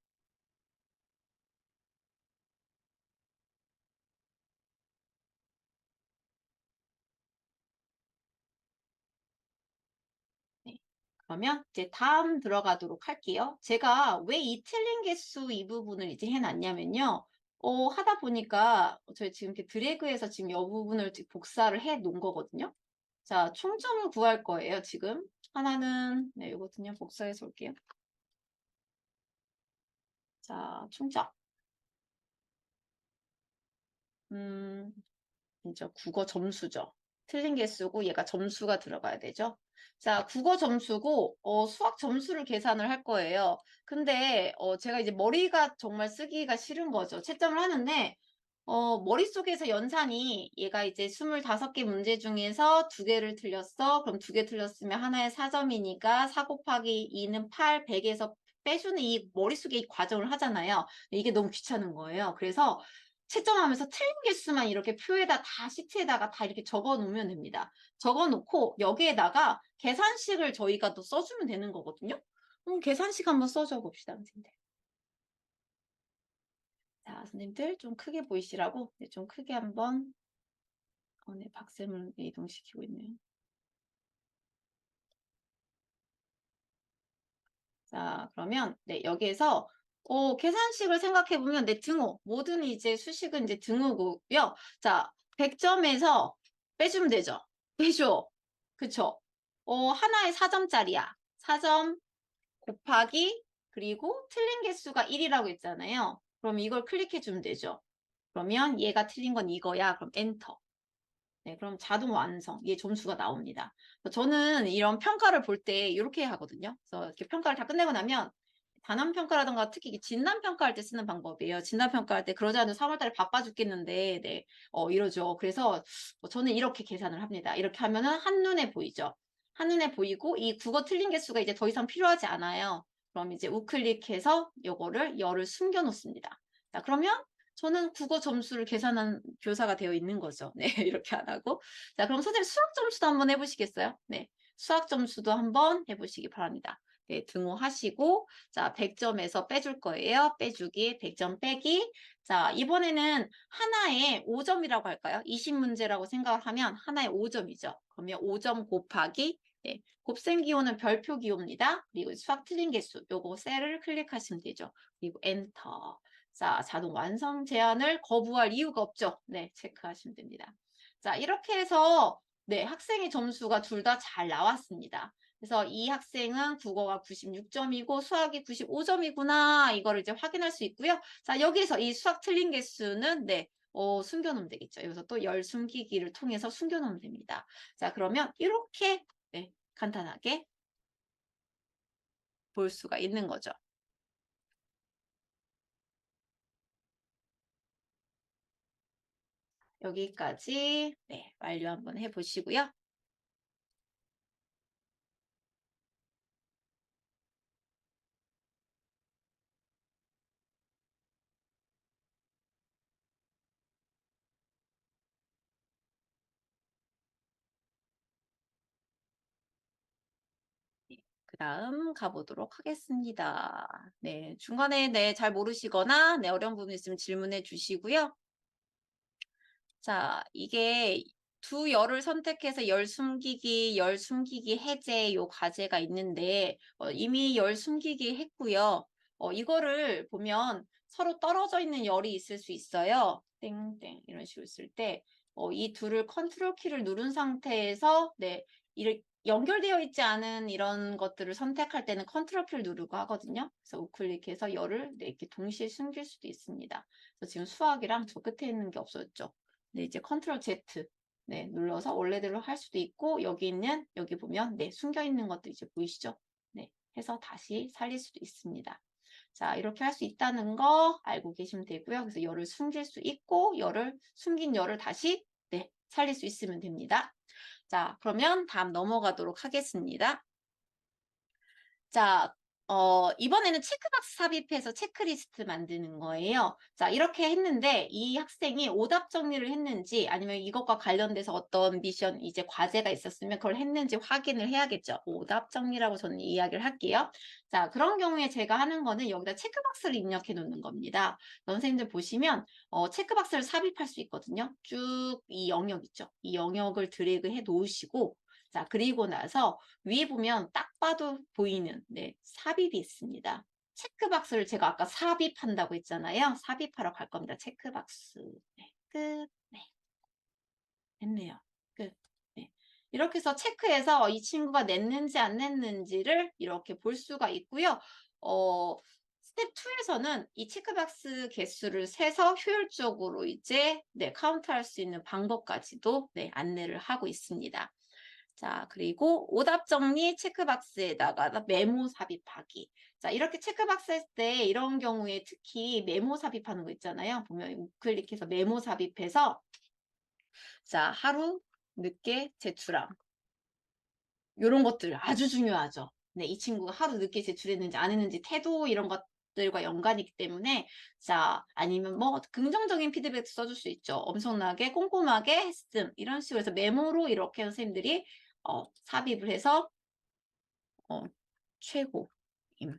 네. 그러면 이제 다음 들어가도록 할게요. 제가 왜 이 틀린 개수 이 부분을 이제 해놨냐면요. 하다 보니까 저희 지금 이렇게 드래그해서 지금 이 부분을 복사를 해 놓은 거거든요. 자, 총점을 구할 거예요, 지금. 하나는, 네, 이거든요. 복사해서 올게요. 자, 총점. 음, 이제 국어 점수죠. 틀린 개수고 얘가 점수가 들어가야 되죠. 자, 국어 점수고 수학 점수를 계산을 할 거예요. 근데 제가 이제 머리가 정말 쓰기가 싫은 거죠. 채점을 하는데 머릿속에서 연산이 얘가 이제 25개 문제 중에서 2개를 틀렸어. 그럼 2개 틀렸으면 하나에 4점이니까 4 곱하기 2는 8, 100에서 빼주는 이 머릿속에 이 과정을 하잖아요. 이게 너무 귀찮은 거예요. 그래서 채점하면서 틀린 개수만 이렇게 표에다 다 시트에다가 다 이렇게 적어 놓으면 됩니다. 적어 놓고 여기에다가 계산식을 저희가 또 써주면 되는 거거든요. 계산식 한번 써줘 봅시다, 선생님들. 자, 선생님들 좀 크게 보이시라고 네, 좀 크게 한번 네, 박쌤을 이동시키고 있네요. 자, 그러면 네, 여기에서 계산식을 생각해 보면 내 등호 모든 이제 수식은 이제 등호고요. 자, 100점에서 빼주면 되죠. 빼줘. 그쵸? 하나에 4점짜리야. 4점 곱하기 그리고 틀린 개수가 1이라고 했잖아요. 그럼 이걸 클릭해 주면 되죠. 그러면 얘가 틀린 건 이거야. 그럼 엔터. 네, 그럼 자동 완성. 얘 점수가 나옵니다. 저는 이런 평가를 볼 때 이렇게 하거든요. 그래서 이렇게 평가를 다 끝내고 나면 단원 평가라든가 특히 진단 평가할 때 쓰는 방법이에요. 진단 평가할 때 그러지 않으면 3월 달에 바빠 죽겠는데, 네, 이러죠. 그래서 저는 이렇게 계산을 합니다. 이렇게 하면은 한눈에 보이죠. 한눈에 보이고 이 국어 틀린 개수가 이제 더 이상 필요하지 않아요. 그럼 이제 우클릭해서 요거를 열을 숨겨 놓습니다. 자, 그러면 저는 국어 점수를 계산한 교사가 되어 있는 거죠. 네, 이렇게 안 하고. 자, 그럼 선생님 수학 점수도 한번 해보시겠어요? 네, 수학 점수도 한번 해보시기 바랍니다. 네, 등호하시고, 자, 100점에서 빼줄 거예요. 빼주기, 100점 빼기. 자, 이번에는 하나에 5점이라고 할까요? 20문제라고 생각을 하면 하나에 5점이죠. 그러면 5점 곱하기, 네, 곱셈 기호는 별표 기호입니다. 그리고 수학 틀린 개수, 요거 셀을 클릭하시면 되죠. 그리고 엔터. 자, 자동 완성 제한을 거부할 이유가 없죠. 네, 체크하시면 됩니다. 자, 이렇게 해서 네, 학생의 점수가 둘 다 잘 나왔습니다. 그래서 이 학생은 국어가 96점이고 수학이 95점이구나. 이거를 이제 확인할 수 있고요. 자, 여기서 이 수학 틀린 개수는 네, 숨겨놓으면 되겠죠. 여기서 또 열 숨기기를 통해서 숨겨놓으면 됩니다. 자, 그러면 이렇게 네, 간단하게 볼 수가 있는 거죠. 여기까지 네, 완료 한번 해보시고요. 그 다음 가보도록 하겠습니다. 네, 중간에 네, 잘 모르시거나 네, 어려운 부분 있으면 질문해 주시고요. 자, 이게 두 열을 선택해서 열 숨기기 해제 요 과제가 있는데 이미 열 숨기기 했고요. 이거를 보면 서로 떨어져 있는 열이 있을 수 있어요. 땡땡 이런 식으로 있을 때 이 둘을 컨트롤 키를 누른 상태에서 네, 연결되어 있지 않은 이런 것들을 선택할 때는 컨트롤 키를 누르고 하거든요. 그래서 우클릭해서 열을 네, 이렇게 동시에 숨길 수도 있습니다. 그래서 지금 수학이랑 저 끝에 있는 게 없어졌죠. 네, 이제 컨트롤 Z 네, 눌러서 원래대로 할 수도 있고 여기 보면 네, 숨겨 있는 것도 이제 보이시죠? 네, 해서 다시 살릴 수도 있습니다. 자, 이렇게 할 수 있다는 거 알고 계시면 되고요. 그래서 열을 숨길 수 있고 숨긴 열을 다시 네, 살릴 수 있으면 됩니다. 자, 그러면 다음 넘어가도록 하겠습니다. 자, 이번에는 체크박스 삽입해서 체크리스트 만드는 거예요. 자, 이렇게 했는데 이 학생이 오답 정리를 했는지 아니면 이것과 관련돼서 어떤 미션, 이제 과제가 있었으면 그걸 했는지 확인을 해야겠죠. 오답 정리라고 저는 이야기를 할게요. 자, 그런 경우에 제가 하는 거는 여기다 체크박스를 입력해 놓는 겁니다. 선생님들 보시면 체크박스를 삽입할 수 있거든요. 쭉 이 영역 있죠. 이 영역을 드래그 해 놓으시고 자, 그리고 나서 위에 보면 딱 봐도 보이는 네, 삽입이 있습니다. 체크박스를 제가 아까 삽입한다고 했잖아요. 삽입하러 갈 겁니다. 체크박스. 네, 끝. 네, 됐네요. 끝. 네. 이렇게 해서 체크해서 이 친구가 냈는지 안 냈는지를 이렇게 볼 수가 있고요. 스텝 2에서는 이 체크박스 개수를 세서 효율적으로 이제 네, 카운트할 수 있는 방법까지도 네, 안내를 하고 있습니다. 자, 그리고 오답 정리 체크박스에다가 메모 삽입하기. 자, 이렇게 체크박스 할 때 이런 경우에 특히 메모 삽입하는 거 있잖아요. 보면 우클릭해서 메모 삽입해서 자, 하루 늦게 제출함. 요런 것들 아주 중요하죠. 네, 이 친구가 하루 늦게 제출했는지 안 했는지 태도 이런 것들과 연관이 있기 때문에 자, 아니면 뭐 긍정적인 피드백도 써줄 수 있죠. 엄청나게 꼼꼼하게 했음 이런 식으로 해서 메모로 이렇게 선생님들이 삽입을 해서 최고임.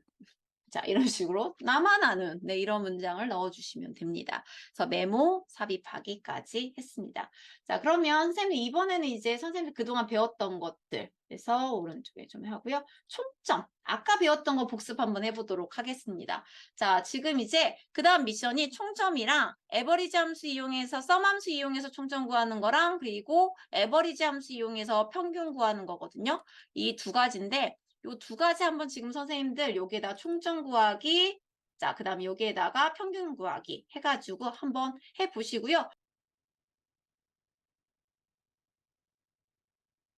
자, 이런 식으로 나만 아는 네, 이런 문장을 넣어주시면 됩니다. 그래서 메모 삽입하기까지 했습니다. 자, 그러면 선생님 이번에는 이제 선생님이 그동안 배웠던 것들 그래서 오른쪽에 좀 하고요. 총점 아까 배웠던 거 복습 한번 해보도록 하겠습니다. 자, 지금 이제 그 다음 미션이 총점이랑 에버리지 함수 이용해서 썸 함수 이용해서 총점 구하는 거랑 그리고 에버리지 함수 이용해서 평균 구하는 거거든요. 이 두 가지인데 요 두 가지 한번 지금 선생님들 여기에다 총점 구하기 자, 그 다음에 여기에다가 평균 구하기 해가지고 한번 해보시고요.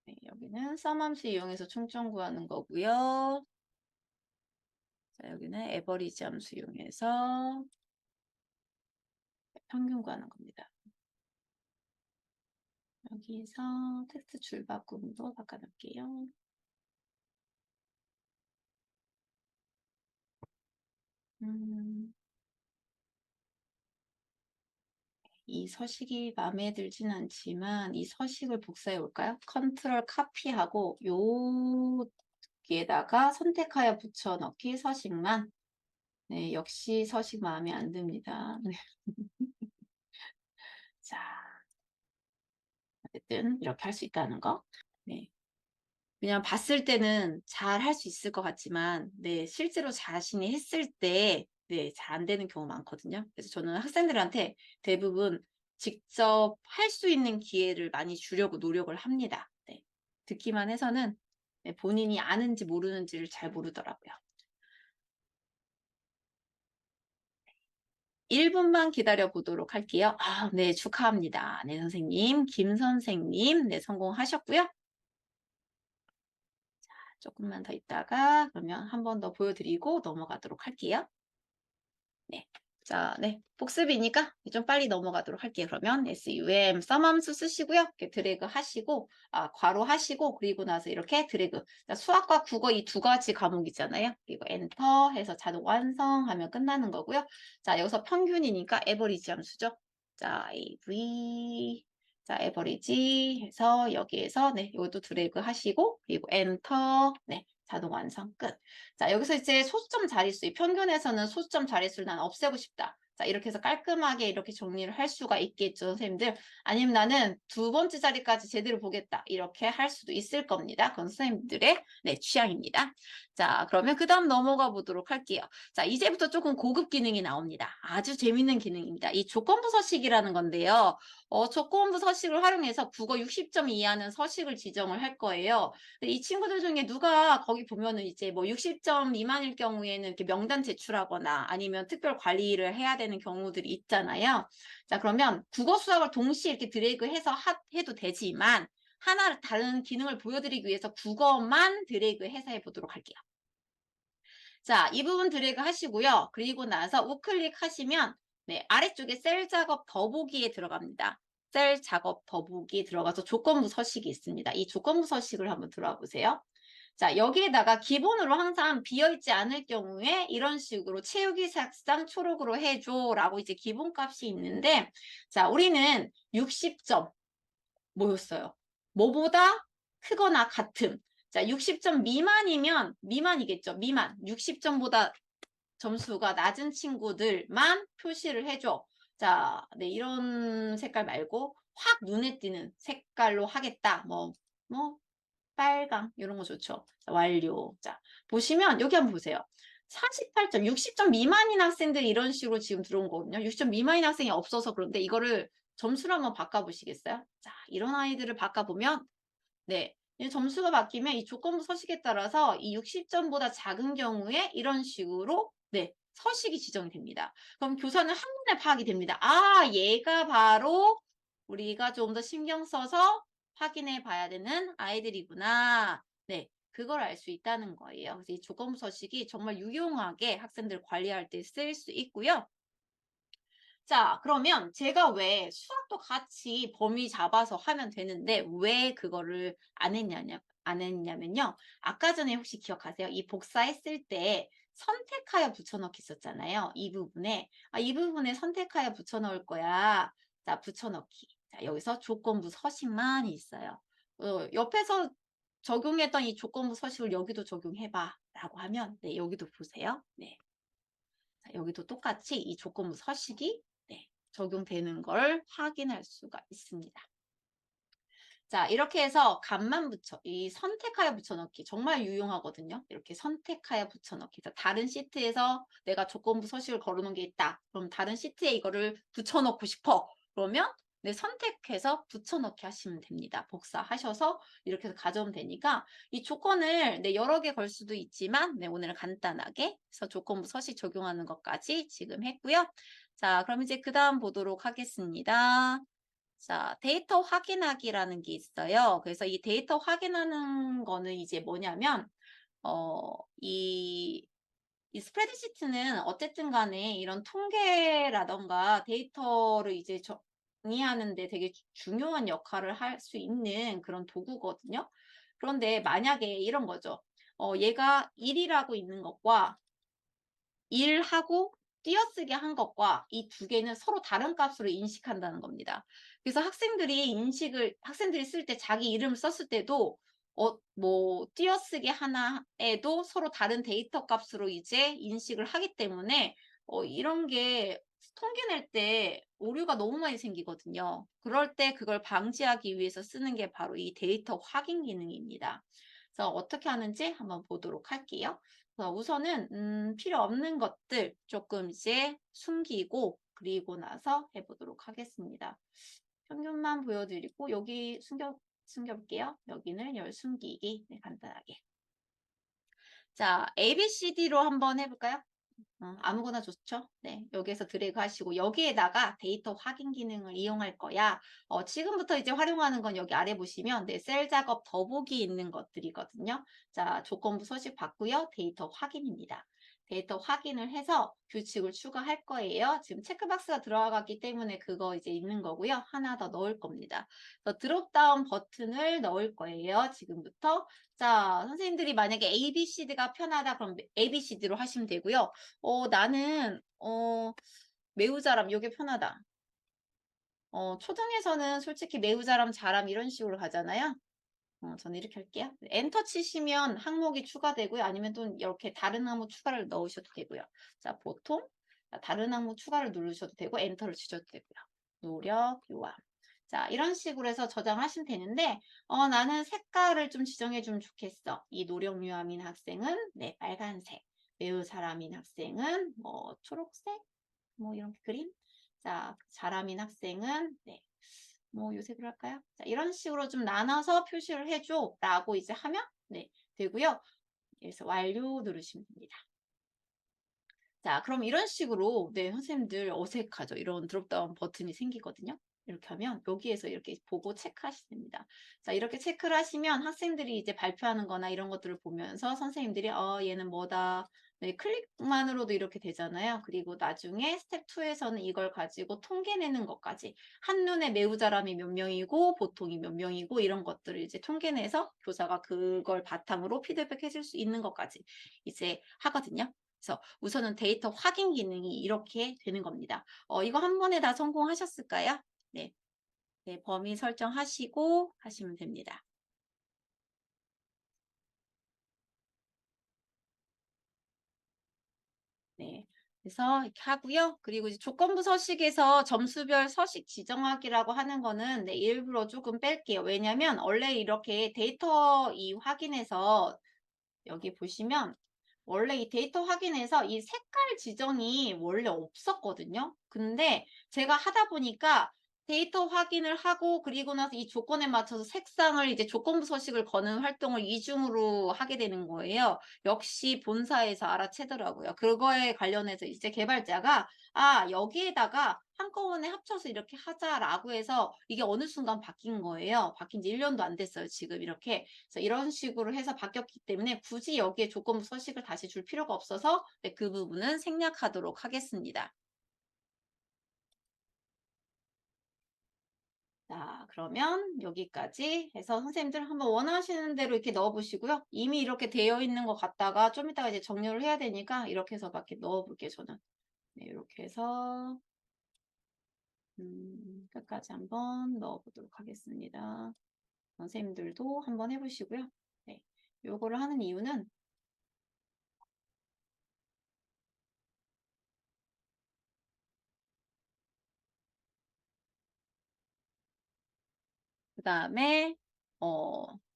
네, 여기는 썸함수 이용해서 총점 구하는 거고요. 자, 여기는 에버리지 함수 이용해서 평균 구하는 겁니다. 여기서 텍스트 줄바꿈도 바꿔놓을게요. 이 서식이 마음에 들진 않지만 이 서식을 복사해 볼까요? 컨트롤 카피하고 여기에다가 선택하여 붙여넣기 서식만 네, 역시 서식 마음에 안 듭니다. 네. 자, 어쨌든 이렇게 할 수 있다는 거. 네. 그냥 봤을 때는 잘 할 수 있을 것 같지만 네, 실제로 자신이 했을 때 네, 잘 안 되는 경우 많거든요. 그래서 저는 학생들한테 대부분 직접 할 수 있는 기회를 많이 주려고 노력을 합니다. 네. 듣기만 해서는 네, 본인이 아는지 모르는지를 잘 모르더라고요. 1분만 기다려 보도록 할게요. 아, 네, 축하합니다. 네, 선생님, 김 선생님, 네, 성공하셨고요. 조금만 더 있다가 그러면 한 번 더 보여드리고 넘어가도록 할게요. 네. 자, 네. 복습이니까 좀 빨리 넘어가도록 할게요. 그러면 SUM 썸함수 쓰시고요. 이렇게 드래그 하시고, 괄호 하시고, 그리고 나서 이렇게 드래그. 자, 수학과 국어 이 두 가지 과목이잖아요. 그리고 엔터 해서 자동 완성하면 끝나는 거고요. 자, 여기서 평균이니까 에버리지 함수죠. 자, AV. 자, 에버리지 해서 여기에서, 네, 이것도 드래그 하시고, 그리고 엔터. 네. 자동 완성 끝. 자, 여기서 이제 소수점 자릿수, 이 평균에서는 소수점 자릿수를 난 없애고 싶다. 자, 이렇게 해서 깔끔하게 이렇게 정리를 할 수가 있겠죠, 선생님들. 아니면 나는 두 번째 자리까지 제대로 보겠다. 이렇게 할 수도 있을 겁니다. 그건 선생님들의 네, 취향입니다. 자, 그러면 그 다음 넘어가 보도록 할게요. 자, 이제부터 조금 고급 기능이 나옵니다. 아주 재밌는 기능입니다. 이 조건부 서식이라는 건데요. 조건부 서식을 활용해서 국어 60점 이하는 서식을 지정을 할 거예요. 근데 이 친구들 중에 누가 거기 보면은 이제 뭐 60점 미만일 경우에는 이렇게 명단 제출하거나 아니면 특별 관리를 해야 되는 경우들이 있잖아요. 자, 그러면 국어 수학을 동시에 이렇게 드래그해서 해도 되지만 하나 다른 기능을 보여드리기 위해서 국어만 드래그해서 해보도록 할게요. 자, 이 부분 드래그 하시고요. 그리고 나서 우클릭 하시면 네, 아래쪽에 셀 작업 더보기에 들어갑니다. 셀 작업 더보기에 들어가서 조건부 서식이 있습니다. 이 조건부 서식을 한번 들어와 보세요. 자, 여기에다가 기본으로 항상 비어있지 않을 경우에 이런 식으로 채우기 색상 초록으로 해줘 라고 이제 기본값이 있는데, 자, 우리는 60점 뭐였어요? 뭐보다 크거나 같음. 자, 60점 미만이면 미만이겠죠. 미만. 60점보다 점수가 낮은 친구들만 표시를 해줘. 자, 네, 이런 색깔 말고 확 눈에 띄는 색깔로 하겠다. 뭐, 빨강, 이런 거 좋죠. 자, 완료. 자, 보시면 여기 한번 보세요. 48점, 60점 미만인 학생들이 이런 식으로 지금 들어온 거거든요. 60점 미만인 학생이 없어서 그런데 이거를 점수로 한번 바꿔보시겠어요? 자, 이런 아이들을 바꿔보면 네. 이 점수가 바뀌면 이 조건부 서식에 따라서 이 60점보다 작은 경우에 이런 식으로 네, 서식이 지정이 됩니다. 그럼 교사는 한눈에 파악이 됩니다. 아, 얘가 바로 우리가 좀 더 신경 써서 확인해 봐야 되는 아이들이구나. 네. 그걸 알 수 있다는 거예요. 그래서 이 조건부 서식이 정말 유용하게 학생들 관리할 때 쓸 수 있고요. 자, 그러면 제가 왜 수학도 같이 범위 잡아서 하면 되는데 왜 그거를 안 했냐면요. 아까 전에 혹시 기억하세요? 이 복사했을 때 선택하여 붙여넣기 있었잖아요. 이 부분에. 아, 이 부분에 선택하여 붙여넣을 거야. 자, 붙여넣기. 자, 여기서 조건부 서식만 있어요. 옆에서 적용했던 이 조건부 서식을 여기도 적용해봐. 라고 하면, 네, 여기도 보세요. 네. 자, 여기도 똑같이 이 조건부 서식이 네, 적용되는 걸 확인할 수가 있습니다. 자, 이렇게 해서 값만 이 선택하여 붙여넣기 정말 유용하거든요. 이렇게 선택하여 붙여넣기. 다른 시트에서 내가 조건부 서식을 걸어놓은 게 있다. 그럼 다른 시트에 이거를 붙여넣고 싶어. 그러면 네, 선택해서 붙여넣기 하시면 됩니다. 복사하셔서 이렇게 해서 가져오면 되니까 이 조건을 네, 여러 개 걸 수도 있지만 네, 오늘은 간단하게 해서 조건부 서식 적용하는 것까지 지금 했고요. 자, 그럼 이제 그 다음 보도록 하겠습니다. 자, 데이터 확인하기라는 게 있어요. 그래서 이 데이터 확인하는 거는 이제 뭐냐면, 어, 이 스프레드시트는 어쨌든 간에 이런 통계라던가 데이터를 이제 정의하는데 되게 중요한 역할을 할 수 있는 그런 도구거든요. 그런데 만약에 이런 거죠. 얘가 1이라고 있는 것과 1하고 띄어쓰기 한 것과 이 두 개는 서로 다른 값으로 인식한다는 겁니다. 그래서 학생들이 쓸 때 자기 이름을 썼을 때도 뭐 띄어쓰기 하나에도 서로 다른 데이터 값으로 이제 인식을 하기 때문에 이런 게 통계 낼 때 오류가 너무 많이 생기거든요. 그럴 때 그걸 방지하기 위해서 쓰는 게 바로 이 데이터 확인 기능입니다. 그래서 어떻게 하는지 한번 보도록 할게요. 우선은 필요 없는 것들 조금 이제 숨기고 그리고 나서 해보도록 하겠습니다. 평균만 보여드리고 여기 숨겨볼게요. 여기는 열 숨기기 네, 간단하게. 자, ABCD로 한번 해볼까요? 아무거나 좋죠. 네, 여기에서 드래그 하시고 여기에다가 데이터 확인 기능을 이용할 거야. 지금부터 이제 활용하는 건 여기 아래 보시면 네, 셀 작업 더보기 있는 것들이거든요. 자, 조건부 서식 받고요. 데이터 확인입니다. 데이터 확인을 해서 규칙을 추가할 거예요. 지금 체크박스가 들어가기 때문에 그거 이제 있는 거고요. 하나 더 넣을 겁니다. 그래서 드롭다운 버튼을 넣을 거예요. 지금부터. 자, 선생님들이 만약에 ABCD가 편하다 그럼 ABCD로 하시면 되고요. 나는 매우 잘함 요게 편하다. 초등에서는 솔직히 매우 잘함, 잘함 이런 식으로 가잖아요. 저는 이렇게 할게요. 엔터 치시면 항목이 추가되고요. 아니면 또 이렇게 다른 항목 추가를 넣으셔도 되고요. 자, 보통 자, 다른 항목 추가를 누르셔도 되고 엔터를 치셔도 되고요. 노력, 요함. 자, 이런 식으로 해서 저장하시면 되는데 나는 색깔을 좀 지정해 주면 좋겠어. 이 노력 요함인 학생은 네, 빨간색. 매우 잘함인 학생은 뭐 초록색, 뭐 이런 그림. 자, 잘함인 학생은 네, 뭐 요색으로 할까요? 자, 이런 식으로 좀 나눠서 표시를 해줘 라고 이제 하면 네, 되고요. 그래서 완료 누르시면 됩니다. 자, 그럼 이런 식으로 네, 선생님들 어색하죠. 이런 드롭다운 버튼이 생기거든요. 이렇게 하면 여기에서 이렇게 보고 체크하시면 됩니다. 자, 이렇게 체크를 하시면 학생들이 이제 발표하는 거나 이런 것들을 보면서 선생님들이 얘는 뭐다. 네, 클릭만으로도 이렇게 되잖아요. 그리고 나중에 스텝 2에서는 이걸 가지고 통계 내는 것까지 한눈에 매우 잘함이 몇 명이고 보통이 몇 명이고 이런 것들을 이제 통계 내서 교사가 그걸 바탕으로 피드백 해줄 수 있는 것까지 이제 하거든요. 그래서 우선은 데이터 확인 기능이 이렇게 되는 겁니다. 이거 한 번에 다 성공하셨을까요? 네. 네, 범위 설정하시고 하시면 됩니다. 네. 그래서 이렇게 하고요. 그리고 이제 조건부 서식에서 점수별 서식 지정하기라고 하는 거는 네, 일부러 조금 뺄게요. 왜냐면 원래 이렇게 데이터 이 확인해서 여기 보시면 원래 이 데이터 확인해서 이 색깔 지정이 원래 없었거든요. 근데 제가 하다 보니까 데이터 확인을 하고 그리고 나서 이 조건에 맞춰서 색상을 이제 조건부 서식을 거는 활동을 이중으로 하게 되는 거예요. 역시 본사에서 알아채더라고요. 그거에 관련해서 이제 개발자가 여기에다가 한꺼번에 합쳐서 이렇게 하자라고 해서 이게 어느 순간 바뀐 거예요. 바뀐 지 1년도 안 됐어요. 지금 이렇게. 그래서 이런 식으로 해서 바뀌었기 때문에 굳이 여기에 조건부 서식을 다시 줄 필요가 없어서 네, 그 부분은 생략하도록 하겠습니다. 자, 그러면 여기까지 해서 선생님들 한번 원하시는 대로 이렇게 넣어보시고요. 이미 이렇게 되어 있는 것 같다가 좀 이따가 이제 정렬을 해야 되니까 이렇게 해서 밖에 넣어볼게요, 저는. 네, 이렇게 해서 끝까지 한번 넣어보도록 하겠습니다. 선생님들도 한번 해보시고요. 네, 요거를 하는 이유는 그 다음에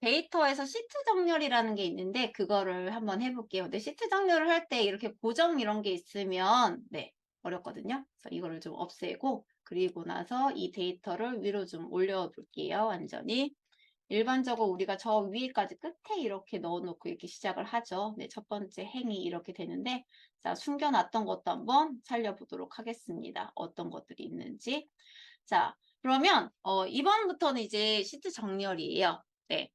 데이터에서 시트 정렬이라는 게 있는데 그거를 한번 해볼게요. 근데 시트 정렬을 할 때 이렇게 고정 이런 게 있으면 네, 어렵거든요. 그래서 이거를 좀 없애고 그리고 나서 이 데이터를 위로 좀 올려볼게요. 완전히. 일반적으로 우리가 저 위에까지 끝에 이렇게 넣어놓고 이렇게 시작을 하죠. 네, 첫 번째 행이 이렇게 되는데 자, 숨겨놨던 것도 한번 살려보도록 하겠습니다. 어떤 것들이 있는지. 자, 그러면 이번부터는 이제 시트 정렬이에요. 네.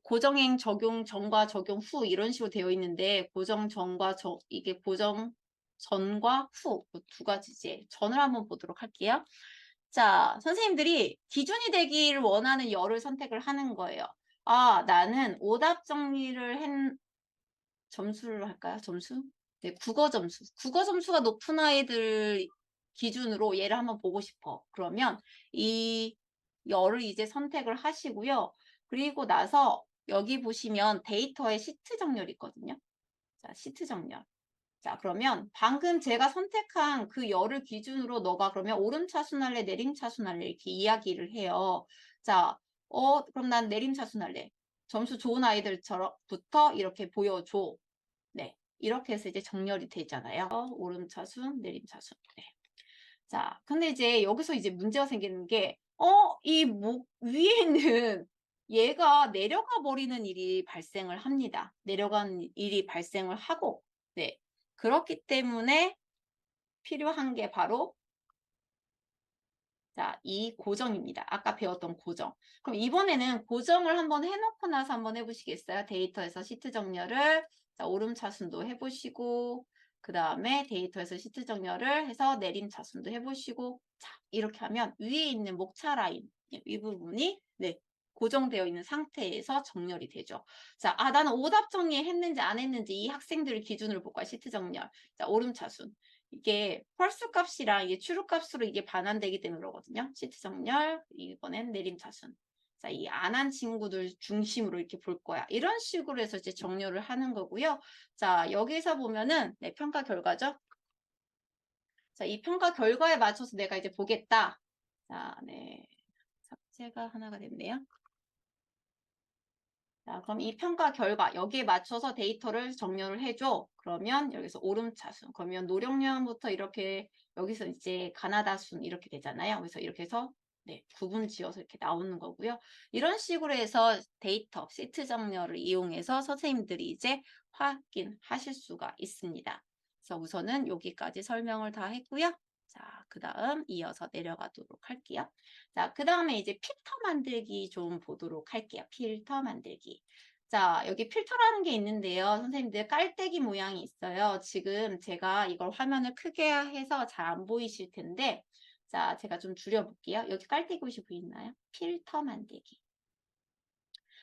고정행 적용 전과 적용 후 이런 식으로 되어 있는데 고정 전과 이게 고정 전과 후 두 가지지. 전을 한번 보도록 할게요. 자, 선생님들이 기준이 되기를 원하는 열을 선택을 하는 거예요. 나는 오답 정리를 점수를 할까요? 점수? 네, 국어 점수. 국어 점수가 높은 아이들 기준으로 얘를 한번 보고 싶어. 그러면 이 열을 이제 선택을 하시고요. 그리고 나서 여기 보시면 데이터에 시트 정렬이 있거든요. 자, 시트 정렬. 자, 그러면 방금 제가 선택한 그 열을 기준으로 너가 그러면 오름차순 할래, 내림차순 할래 이렇게 이야기를 해요. 자, 그럼 난 내림차순 할래. 점수 좋은 아이들처럼부터 이렇게 보여줘. 네. 이렇게 해서 이제 정렬이 되잖아요. 오름차순, 내림차순. 네. 자, 근데 이제 여기서 이제 문제가 생기는 게, 이 목 위에는 얘가 내려가 버리는 일이 발생을 합니다. 내려가는 일이 발생을 하고, 네. 그렇기 때문에 필요한 게 바로 자, 이 고정입니다. 아까 배웠던 고정. 그럼 이번에는 고정을 한번 해놓고 나서 한번 해보시겠어요? 데이터에서 시트 정렬을 자, 오름차순도 해보시고 그 다음에 데이터에서 시트 정렬을 해서 내림차순도 해보시고 자, 이렇게 하면 위에 있는 목차 라인 이 부분이 네, 고정되어 있는 상태에서 정렬이 되죠. 자, 나는 오답 정리했는지 안 했는지 이 학생들을 기준으로 볼까요? 시트 정렬. 자, 오름차순. 이게 펄스 값이랑 이게 추루 값으로 이게 반환되기 때문에 그러거든요. 시트 정렬, 이번엔 내림차순. 자, 이 안 한 친구들 중심으로 이렇게 볼 거야. 이런 식으로 해서 이제 정렬을 하는 거고요. 자, 여기서 보면은 네, 평가 결과죠. 자, 이 평가 결과에 맞춰서 내가 이제 보겠다. 자, 네. 삭제가 하나가 됐네요. 자, 그럼 이 평가 결과 여기에 맞춰서 데이터를 정렬을 해줘. 그러면 여기서 오름차순, 그러면 노령요한부터 이렇게 여기서 이제 가나다순 이렇게 되잖아요. 그래서 이렇게 해서 네, 구분 지어서 이렇게 나오는 거고요. 이런 식으로 해서 데이터, 시트 정렬을 이용해서 선생님들이 이제 확인하실 수가 있습니다. 그래서 우선은 여기까지 설명을 다 했고요. 자, 그 다음 이어서 내려가도록 할게요. 자, 그 다음에 이제 필터 만들기 좀 보도록 할게요. 필터 만들기. 자, 여기 필터라는 게 있는데요. 선생님들 깔때기 모양이 있어요. 지금 제가 이걸 화면을 크게 해서 잘 안 보이실 텐데, 자, 제가 좀 줄여볼게요. 여기 깔때기 옷이 보이나요? 필터 만들기.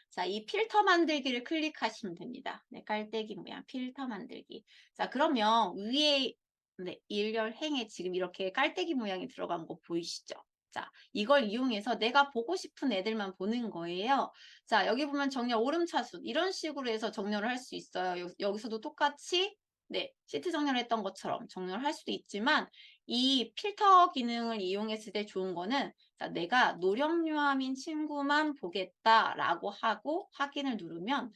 자, 이 필터 만들기를 클릭하시면 됩니다. 네, 깔때기 모양 필터 만들기. 자, 그러면 위에 네, 일렬행에 지금 이렇게 깔때기 모양이 들어간 거 보이시죠? 자, 이걸 이용해서 내가 보고 싶은 애들만 보는 거예요. 자, 여기 보면 정렬 오름차순 이런 식으로 해서 정렬을 할 수 있어요. 여기서도 똑같이 네, 시트 정렬했던 것처럼 정렬할 수도 있지만 이 필터 기능을 이용했을 때 좋은 거는 자, 내가 노령요함인 친구만 보겠다라고 하고 확인을 누르면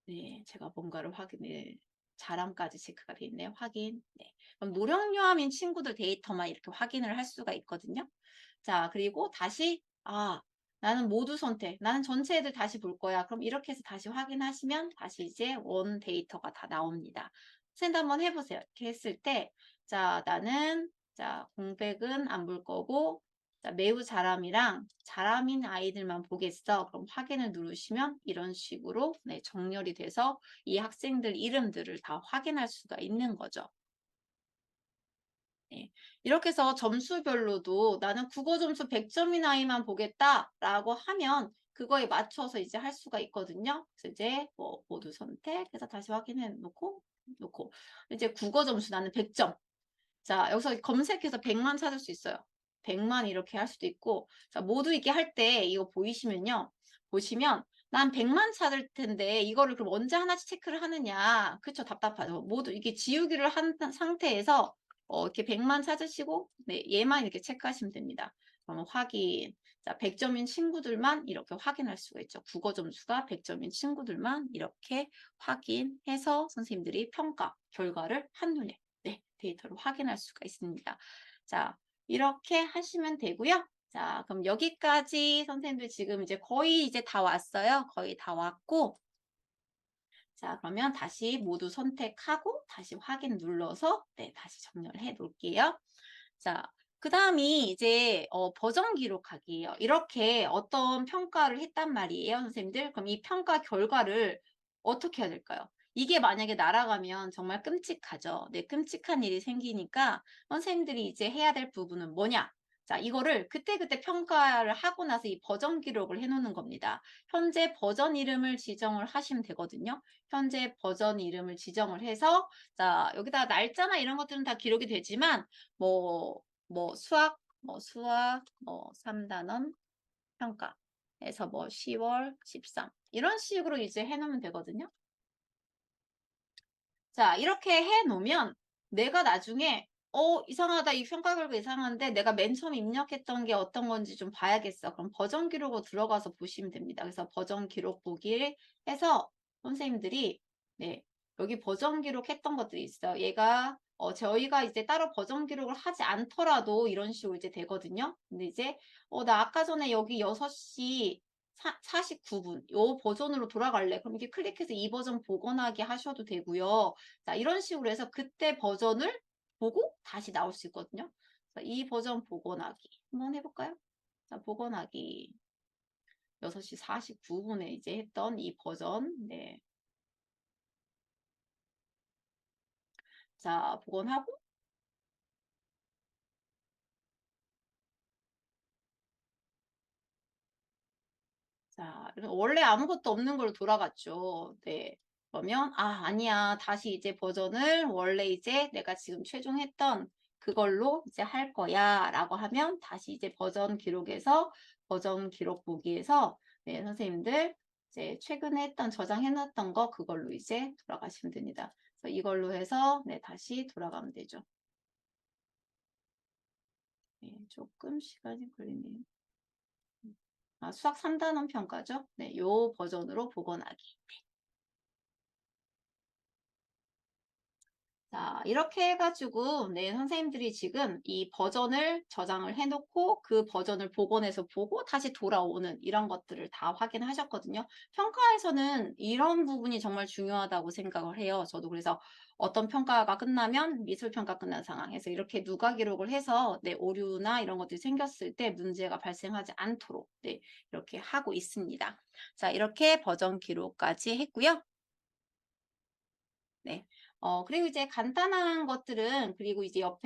네, 제가 뭔가를 확인을 자람까지 체크가 돼 있네요. 확인. 네. 그럼 노령요함인 친구들 데이터만 이렇게 확인을 할 수가 있거든요. 자, 그리고 다시 나는 모두 선택. 나는 전체 애들 다시 볼 거야. 그럼 이렇게 해서 다시 확인하시면 다시 이제 원 데이터가 다 나옵니다. 선생님도 한번 해보세요. 이렇게 했을 때 자, 나는 자, 공백은 안 볼 거고 자, 매우 잘함이랑 잘함인 아이들만 보겠어. 그럼 확인을 누르시면 이런 식으로 네, 정렬이 돼서 이 학생들 이름들을 다 확인할 수가 있는 거죠. 네. 이렇게 해서 점수별로도 나는 국어 점수 100점인 아이만 보겠다라고 하면 그거에 맞춰서 이제 할 수가 있거든요. 그래서 이제 뭐 모두 선택해서 다시 확인해 놓고 이제 국어 점수 나는 100점. 자, 여기서 검색해서 100만 찾을 수 있어요. 100만 이렇게 할 수도 있고, 자, 모두 있게 할 때 이거 보이시면요. 보시면 난 100만 찾을 텐데 이거를 그럼 언제 하나씩 체크를 하느냐. 그쵸? 답답하죠. 모두 이게 지우기를 한 상태에서 이렇게 100만 찾으시고, 네, 얘만 이렇게 체크하시면 됩니다. 그러면 확인. 자, 100점인 친구들만 이렇게 확인할 수가 있죠. 국어 점수가 100점인 친구들만 이렇게 확인해서 선생님들이 평가 결과를 한눈에 네, 데이터로 확인할 수가 있습니다. 자, 이렇게 하시면 되고요. 자, 그럼 여기까지 선생님들 지금 이제 거의 이제 다 왔어요. 거의 다 왔고, 자, 그러면 다시 모두 선택하고 다시 확인 눌러서 네, 다시 정렬해 놓을게요. 자, 그 다음이 이제 버전 기록하기예요. 이렇게 어떤 평가를 했단 말이에요, 선생님들. 그럼 이 평가 결과를 어떻게 해야 될까요? 이게 만약에 날아가면 정말 끔찍하죠. 네, 끔찍한 일이 생기니까 선생님들이 이제 해야 될 부분은 뭐냐? 자, 이거를 그때그때 평가를 하고 나서 이 버전 기록을 해놓는 겁니다. 현재 버전 이름을 지정을 하시면 되거든요. 현재 버전 이름을 지정을 해서 자, 여기다 날짜나 이런 것들은 다 기록이 되지만 수학 3단원 평가에서 뭐 10월 13 이런 식으로 이제 해놓으면 되거든요. 자, 이렇게 해놓으면 내가 나중에 이상하다. 이 평가 결과 이상한데 내가 맨 처음 입력했던 게 어떤 건지 좀 봐야겠어. 그럼 버전 기록으로 들어가서 보시면 됩니다. 그래서 버전 기록 보기 해서 선생님들이 네, 여기 버전 기록했던 것들이 있어요. 얘가 저희가 이제 따로 버전 기록을 하지 않더라도 이런 식으로 이제 되거든요. 근데 이제 나 아까 전에 여기 6시 49분 요 버전으로 돌아갈래. 그럼 이렇게 클릭해서 이 버전 복원하기 하셔도 되고요. 자, 이런 식으로 해서 그때 버전을 보고 다시 나올 수 있거든요. 자, 이 버전 복원하기 한번 해볼까요? 자, 복원하기 6시 49분에 이제 했던 이 버전 네. 자, 복원하고 자, 원래 아무것도 없는 걸로 돌아갔죠. 네. 그러면 아니야. 다시 이제 버전을 원래 이제 내가 지금 최종했던 그걸로 이제 할 거야라고 하면 다시 이제 버전 기록에서 버전 기록 보기에서 네, 선생님들 이제 최근에 했던 저장해 놨던 거 그걸로 이제 돌아가시면 됩니다. 그래서 이걸로 해서 네, 다시 돌아가면 되죠. 조금 시간이 걸리네요. 수학 3단원 평가죠. 네, 요 버전으로 복원하기. 자, 이렇게 해가지고, 네, 선생님들이 지금 이 버전을 저장을 해놓고 그 버전을 복원해서 보고 다시 돌아오는 이런 것들을 다 확인하셨거든요. 평가에서는 이런 부분이 정말 중요하다고 생각을 해요. 저도 그래서 어떤 평가가 끝나면 미술평가 끝난 상황에서 이렇게 누가 기록을 해서 네, 오류나 이런 것들이 생겼을 때 문제가 발생하지 않도록 네, 이렇게 하고 있습니다. 자, 이렇게 버전 기록까지 했고요. 네. 그리고 이제 간단한 것들은 그리고 이제 옆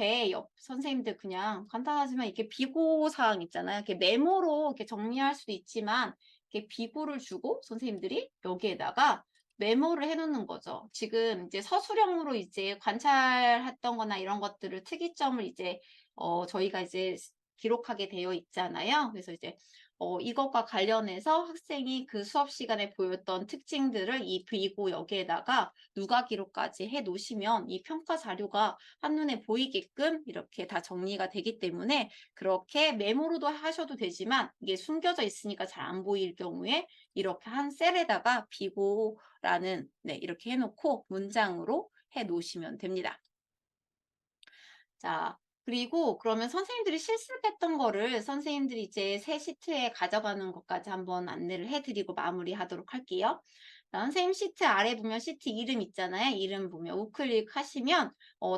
선생님들 그냥 간단하지만 이렇게 비고 사항 있잖아요. 이렇게 메모로 이렇게 정리할 수도 있지만 이렇게 비고를 주고 선생님들이 여기에다가 메모를 해 놓는 거죠. 지금 이제 서술형으로 이제 관찰했던 거나 이런 것들을 특이점을 이제 저희가 이제 기록하게 되어 있잖아요. 그래서 이제 이것과 관련해서 학생이 그 수업 시간에 보였던 특징들을 이 비고 여기에다가 누가 기록까지 해 놓으시면 이 평가 자료가 한눈에 보이게끔 이렇게 다 정리가 되기 때문에 그렇게 메모로도 하셔도 되지만 이게 숨겨져 있으니까 잘 안 보일 경우에 이렇게 한 셀에다가 비고라는 네, 이렇게 해 놓고 문장으로 해 놓으시면 됩니다. 자, 그리고 그러면 선생님들이 실습했던 거를 선생님들이 이제 새 시트에 가져가는 것까지 한번 안내를 해드리고 마무리하도록 할게요. 자, 선생님 시트 아래 보면 시트 이름 있잖아요. 이름 보면 우클릭 하시면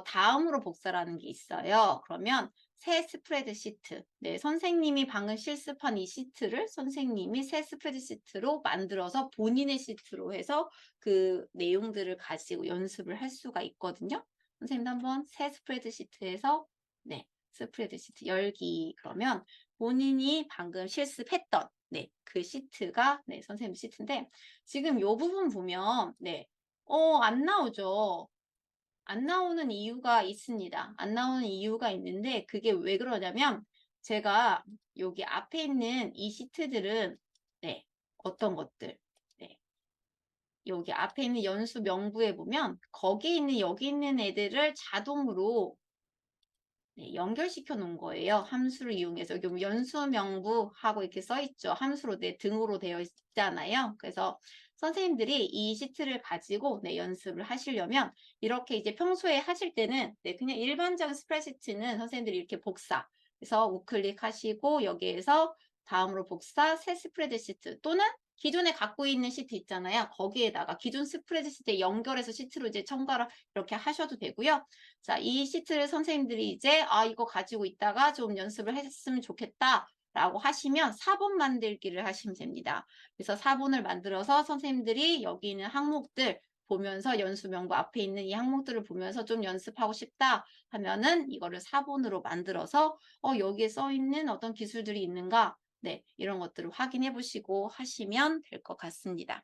다음으로 복사라는 게 있어요. 그러면 새 스프레드 시트. 네, 선생님이 방금 실습한 이 시트를 선생님이 새 스프레드 시트로 만들어서 본인의 시트로 해서 그 내용들을 가지고 연습을 할 수가 있거든요. 선생님도 한번 새 스프레드 시트에서 네, 스프레드 시트 열기 그러면 본인이 방금 실습했던 네, 그 시트가 네, 선생님 시트인데 지금 요 부분 보면 네, 안 나오죠. 안 나오는 이유가 있습니다. 안 나오는 이유가 있는데 그게 왜 그러냐면 제가 여기 앞에 있는 이 시트들은 네, 어떤 것들 네, 여기 앞에 있는 연수 명부에 보면 거기 있는 여기 있는 애들을 자동으로 네, 연결시켜 놓은 거예요. 함수를 이용해서 여기 보면 연수 명부하고 이렇게 써 있죠. 함수로 네, 등으로 되어 있잖아요. 그래서 선생님들이 이 시트를 가지고 네, 연습을 하시려면 이렇게 이제 평소에 하실 때는 네, 그냥 일반적인 스프레드시트는 선생님들이 이렇게 복사 그래서 우클릭 하시고 여기에서 다음으로 복사 새 스프레드시트 또는 기존에 갖고 있는 시트 있잖아요. 거기에다가 기존 스프레드시트에 연결해서 시트로 이제 첨가를 이렇게 하셔도 되고요. 자, 이 시트를 선생님들이 이제 이거 가지고 있다가 좀 연습을 했으면 좋겠다. 라고 하시면 사본 만들기를 하시면 됩니다. 그래서 사본을 만들어서 선생님들이 여기 있는 항목들 보면서 연수 명부 앞에 있는 이 항목들을 보면서 좀 연습하고 싶다 하면은 이거를 사본으로 만들어서 여기에 써 있는 어떤 기술들이 있는가 네, 이런 것들을 확인해 보시고 하시면 될 것 같습니다.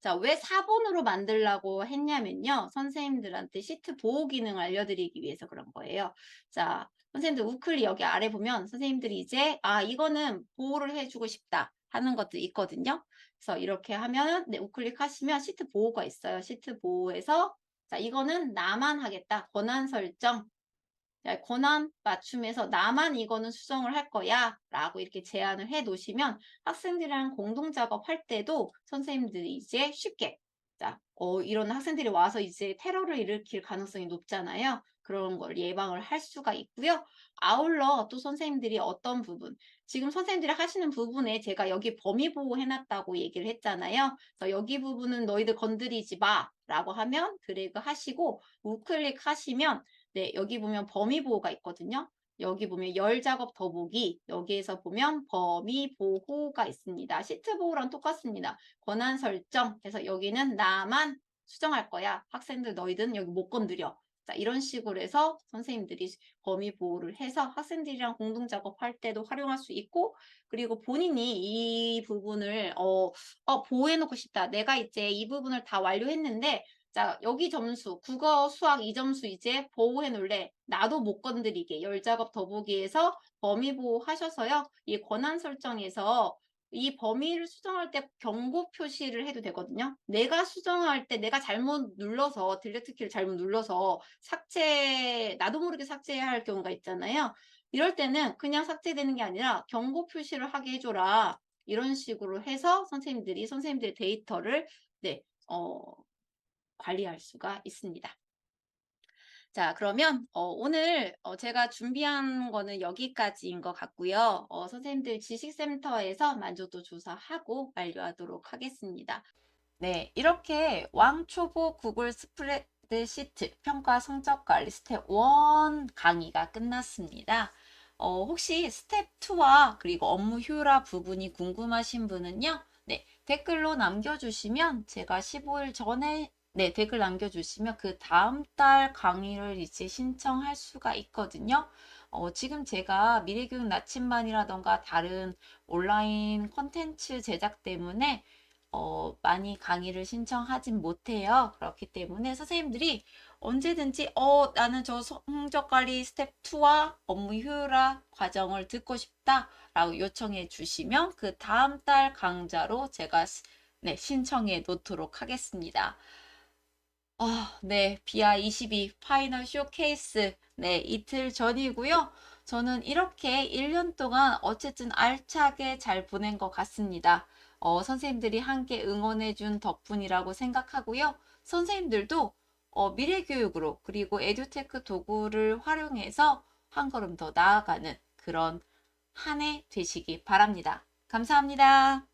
자, 왜 4번으로 만들라고 했냐면요. 선생님들한테 시트 보호 기능을 알려드리기 위해서 그런 거예요. 자, 선생님들 우클릭 여기 아래 보면 선생님들이 이제 이거는 보호를 해주고 싶다 하는 것도 있거든요. 그래서 이렇게 하면 네, 우클릭 하시면 시트 보호가 있어요. 시트 보호에서 자, 이거는 나만 하겠다. 권한 설정 권한 맞춤에서 나만 이거는 수정을 할 거야 라고 이렇게 제안을 해 놓으시면 학생들이랑 공동 작업할 때도 선생님들이 이제 쉽게 자, 이런 학생들이 와서 이제 테러를 일으킬 가능성이 높잖아요. 그런 걸 예방을 할 수가 있고요. 아울러 또 선생님들이 어떤 부분, 지금 선생님들이 하시는 부분에 제가 여기 범위 보호 해놨다고 얘기를 했잖아요. 그래서 여기 부분은 너희들 건드리지 마 라고 하면 드래그 하시고 우클릭 하시면 네, 여기 보면 범위 보호가 있거든요. 여기 보면 열 작업 더보기 여기에서 보면 범위 보호가 있습니다. 시트 보호랑 똑같습니다. 권한 설정 해서 여기는 나만 수정할 거야. 학생들 너희들은 여기 못 건드려. 자, 이런 식으로 해서 선생님들이 범위 보호를 해서 학생들이랑 공동 작업할 때도 활용할 수 있고 그리고 본인이 이 부분을 보호해 놓고 싶다. 내가 이제 이 부분을 다 완료했는데 자, 여기 점수, 국어, 수학 이 점수 이제 보호해 놓을래. 나도 못 건드리게. 열 작업 더보기에서 범위 보호하셔서요. 이 권한 설정에서 이 범위를 수정할 때 경고 표시를 해도 되거든요. 내가 수정할 때 내가 잘못 눌러서 딜리트 키를 잘못 눌러서 삭제, 나도 모르게 삭제해야 할 경우가 있잖아요. 이럴 때는 그냥 삭제되는 게 아니라 경고 표시를 하게 해줘라. 이런 식으로 해서 선생님들의 데이터를 네, 관리할 수가 있습니다. 자, 그러면 오늘 제가 준비한 거는 여기까지인 것 같고요. 선생님들 지식센터에서 만족도 조사하고 완료하도록 하겠습니다. 네, 이렇게 왕초보 구글 스프레드시트 평가 성적 관리 스텝 1 강의가 끝났습니다. 혹시 스텝 2와 그리고 업무 효율화 부분이 궁금하신 분은요, 네, 댓글로 남겨주시면 제가 15일 전에 네, 댓글 남겨주시면 그 다음 달 강의를 이제 신청할 수가 있거든요. 지금 제가 미래교육 나침반이라던가 다른 온라인 콘텐츠 제작 때문에 많이 강의를 신청하진 못해요. 그렇기 때문에 선생님들이 언제든지 나는 저 성적관리 스텝 2와 업무 효율화 과정을 듣고 싶다 라고 요청해 주시면 그 다음 달 강좌로 제가 네, 신청해 놓도록 하겠습니다. 네, BI22 파이널 쇼케이스 네, 이틀 전이고요. 저는 이렇게 1년 동안 어쨌든 알차게 잘 보낸 것 같습니다. 선생님들이 함께 응원해준 덕분이라고 생각하고요. 선생님들도 미래교육으로 그리고 에듀테크 도구를 활용해서 한 걸음 더 나아가는 그런 한 해 되시기 바랍니다. 감사합니다.